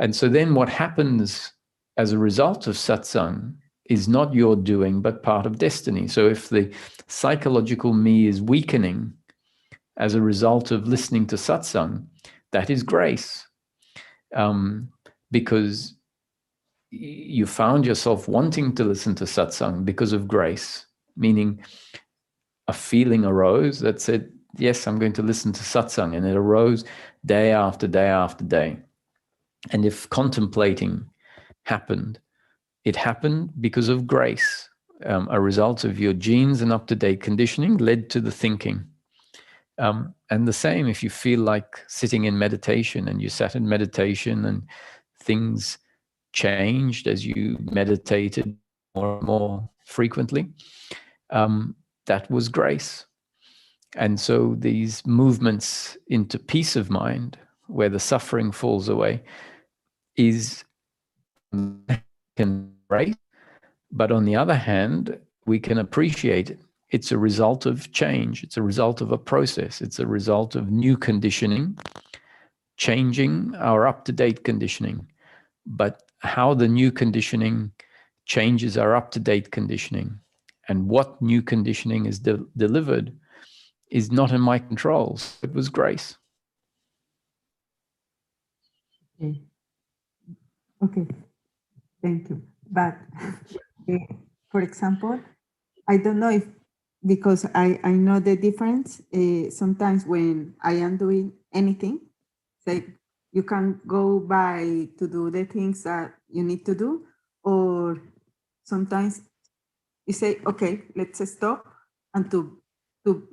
And so then what happens as a result of satsang is not your doing, but part of destiny. So if the psychological me is weakening as a result of listening to satsang, that is grace. Because you found yourself wanting to listen to satsang because of grace, meaning a feeling arose that said, yes, I'm going to listen to satsang. And it arose day after day after day. And if contemplating happened, it happened because of grace. A result of your genes and up-to-date conditioning led to the thinking. And the same, if you feel like sitting in meditation and you sat in meditation and things changed as you meditated more and more frequently, that was grace. And so these movements into peace of mind, where the suffering falls away, is grace. But on the other hand, we can appreciate it. It's a result of change. It's a result of a process. It's a result of new conditioning, changing our up-to-date conditioning. But how the new conditioning changes our up-to-date conditioning and what new conditioning is delivered is not in my control. It was grace.
Okay. Thank you. But for example, I don't know if, because I know the difference. Sometimes when I am doing anything, say you can go by to do the things that you need to do, or sometimes you say, okay, let's stop and to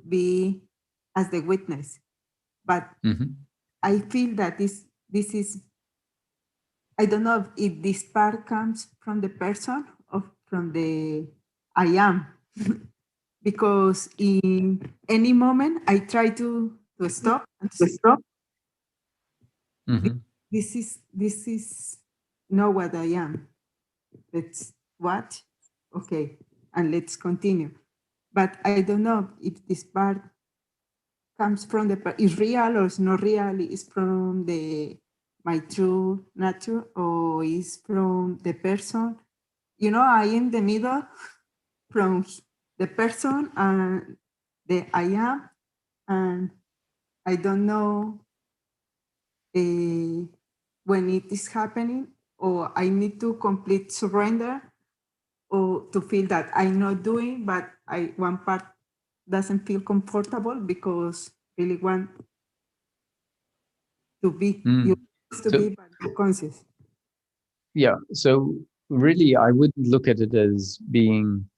be as the witness. But I feel that this is, I don't know if this part comes from the person or from the I am. Because in any moment I try to stop and to stop.
Mm-hmm.
This is not what I am. Let's what? Okay, and let's continue. But I don't know if this part comes from is real or is not real, is from my true nature or is from the person. You know, I am the middle from the person and the I am, and I don't know when it is happening, or I need to complete surrender, or to feel that I'm not doing, but one part doesn't feel comfortable because really want to be, you want to be, but you're conscious.
Yeah, so really I wouldn't look at it as being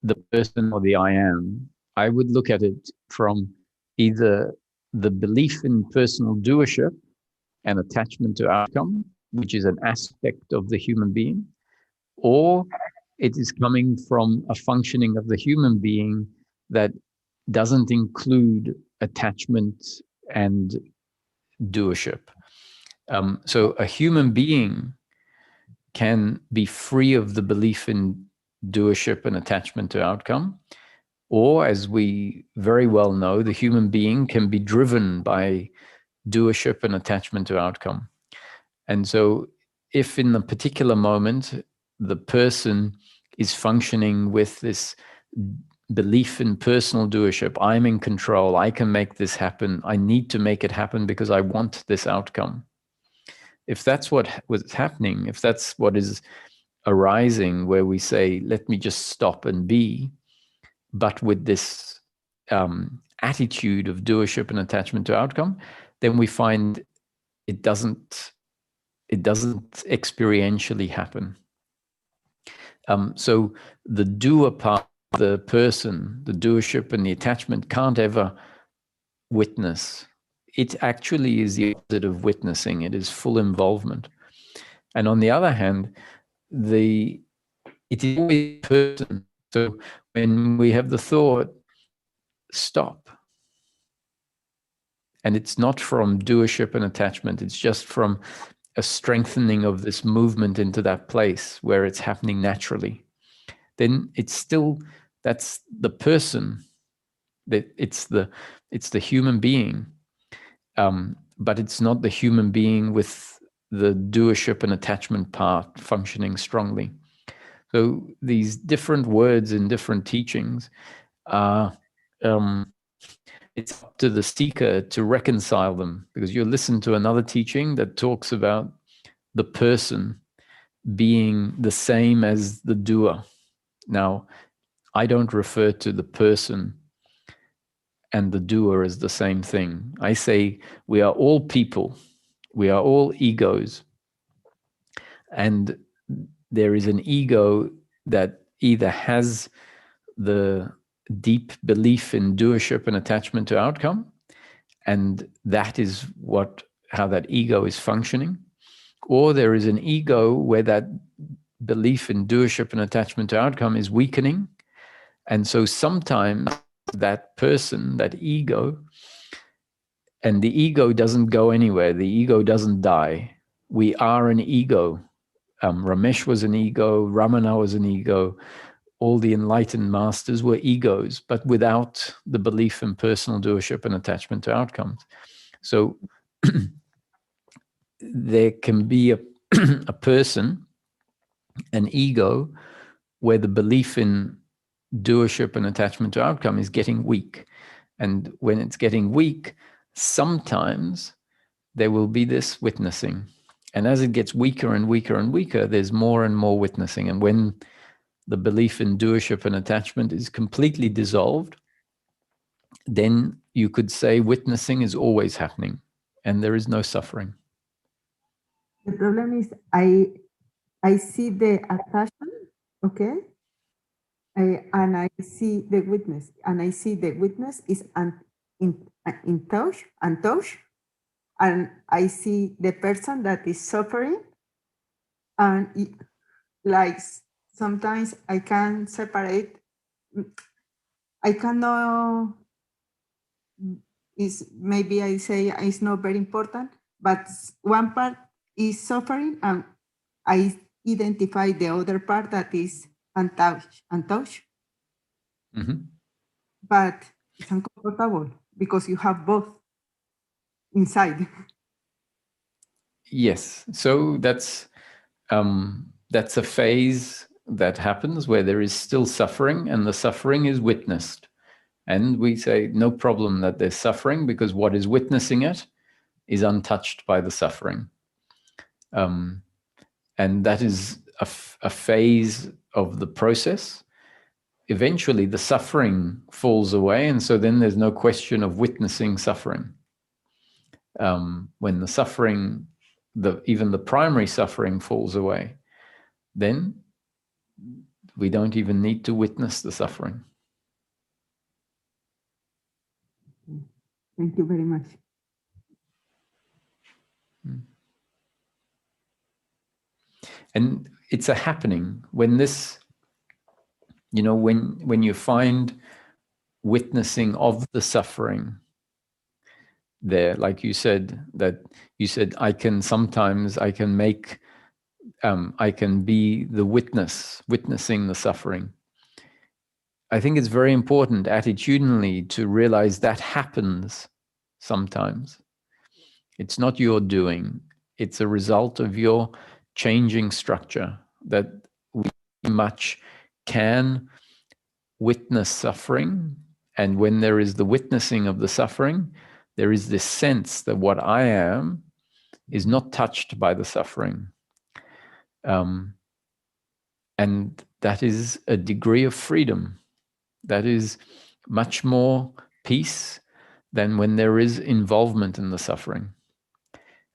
the person or the I am. I would look at it from either the belief in personal doership and attachment to outcome, which is an aspect of the human being, or it is coming from a functioning of the human being that doesn't include attachment and doership. So a human being can be free of the belief in doership and attachment to outcome, or, as we very well know, the human being can be driven by doership and attachment to outcome. And so if in a particular moment the person is functioning with this belief in personal doership, I'm in control, I can make this happen, I need to make it happen because I want this outcome. If that's what was happening, if that's what is arising, where we say, let me just stop and be, but with this attitude of doership and attachment to outcome, then we find it doesn't experientially happen. So the doer part, the person, the doership and the attachment can't ever witness. It actually is the opposite of witnessing. It is full involvement. And on the other hand, it is always a person. So when we have the thought, stop, and it's not from doership and attachment, it's just from a strengthening of this movement into that place where it's happening naturally, then it's still, that's the person, that it's the human being, but it's not the human being with the doership and attachment part functioning strongly. So these different words in different teachings are, it's up to the seeker to reconcile them, because you listen to another teaching that talks about the person being the same as the doer. Now, I don't refer to the person and the doer as the same thing. I say we are all people, we are all egos, and there is an ego that either has the deep belief in doership and attachment to outcome, and that is how that ego is functioning, or there is an ego where that belief in doership and attachment to outcome is weakening. And so sometimes that person, that ego, and the ego doesn't go anywhere, the ego doesn't die. We are an ego. Ramesh was an ego, Ramana was an ego, all the enlightened masters were egos, but without the belief in personal doership and attachment to outcomes. So there can be a person, an ego, where the belief in doership and attachment to outcome is getting weak. And when it's getting weak, sometimes there will be this witnessing. And as it gets weaker and weaker and weaker, there's more and more witnessing. And when the belief in doership and attachment is completely dissolved, then you could say witnessing is always happening and there is no suffering.
The problem is I see the attachment, okay? And I see the witness, and I see the witness is in touch, and I see the person that is suffering, and it, like sometimes I can separate. I cannot, is maybe I say it's not very important, but one part is suffering and I identify the other part that is untouched.
Mm-hmm.
But it's uncomfortable because you have both inside.
Yes, so that's a phase that happens where there is still suffering, and the suffering is witnessed. And we say, no problem that there's suffering, because what is witnessing it is untouched by the suffering. And that is a phase of the process. Eventually, the suffering falls away, and so then there's no question of witnessing suffering. When the suffering, even the primary suffering falls away, then we don't even need to witness the suffering.
Thank you very much.
And it's a happening when this, when you find witnessing of the suffering there, like you said, I can be the witnessing the suffering. I think it's very important attitudinally to realize that happens sometimes. It's not your doing. It's a result of your changing structure, that we much can witness suffering. And when there is the witnessing of the suffering, there is this sense that what I am is not touched by the suffering. And that is a degree of freedom. That is much more peace than when there is involvement in the suffering.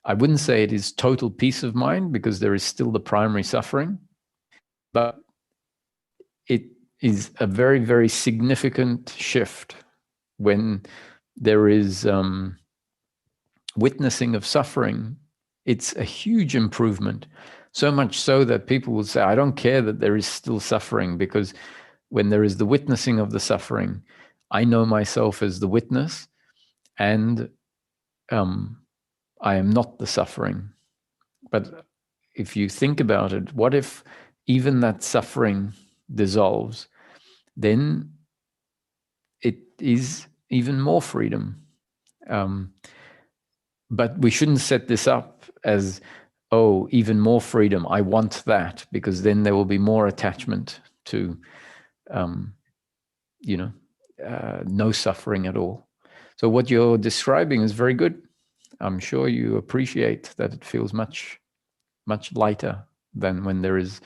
I wouldn't say it is total peace of mind, because there is still the primary suffering, but it is a very, very significant shift when there is witnessing of suffering. It's a huge improvement, so much so that people will say, I don't care that there is still suffering, because when there is the witnessing of the suffering, I know myself as the witness, and I am not the suffering. But if you think about it, what if even that suffering dissolves? Then it is even more freedom. But we shouldn't set this up as, oh, even more freedom, I want that, because then there will be more attachment to no suffering at all. So what you're describing is very good. I'm sure you appreciate that it feels much, much lighter than when there is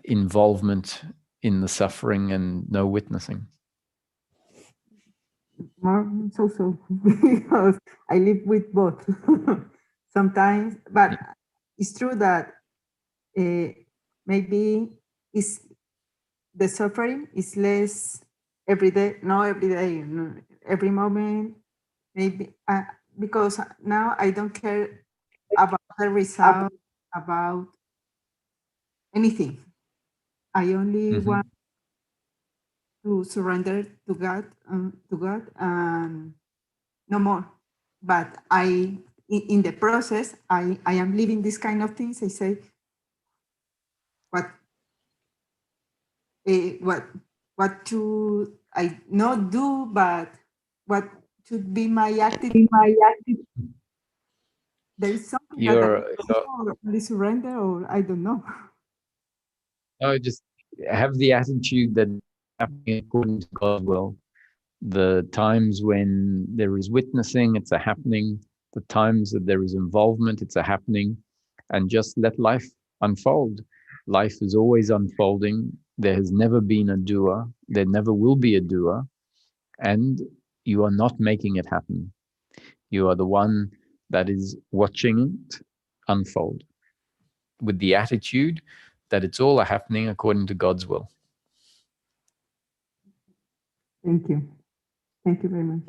involvement in the suffering and no witnessing.
So because I live with both sometimes, but it's true that maybe the suffering is less every day, not every day, every moment, maybe because now I don't care about the result, about anything. I only want to surrender to God, and no more. But in the process, I am living this kind of things. I say, what should I not do, but what should be my attitude? There is something that I surrender, or I don't know.
Just have the attitude that it's happening according to God's will. The times when there is witnessing, it's a happening. The times that there is involvement, it's a happening. And just let life unfold. Life is always unfolding. There has never been a doer. There never will be a doer. And you are not making it happen. You are the one that is watching it unfold, with the attitude that it's all happening according to God's will.
Thank you. Thank you very much.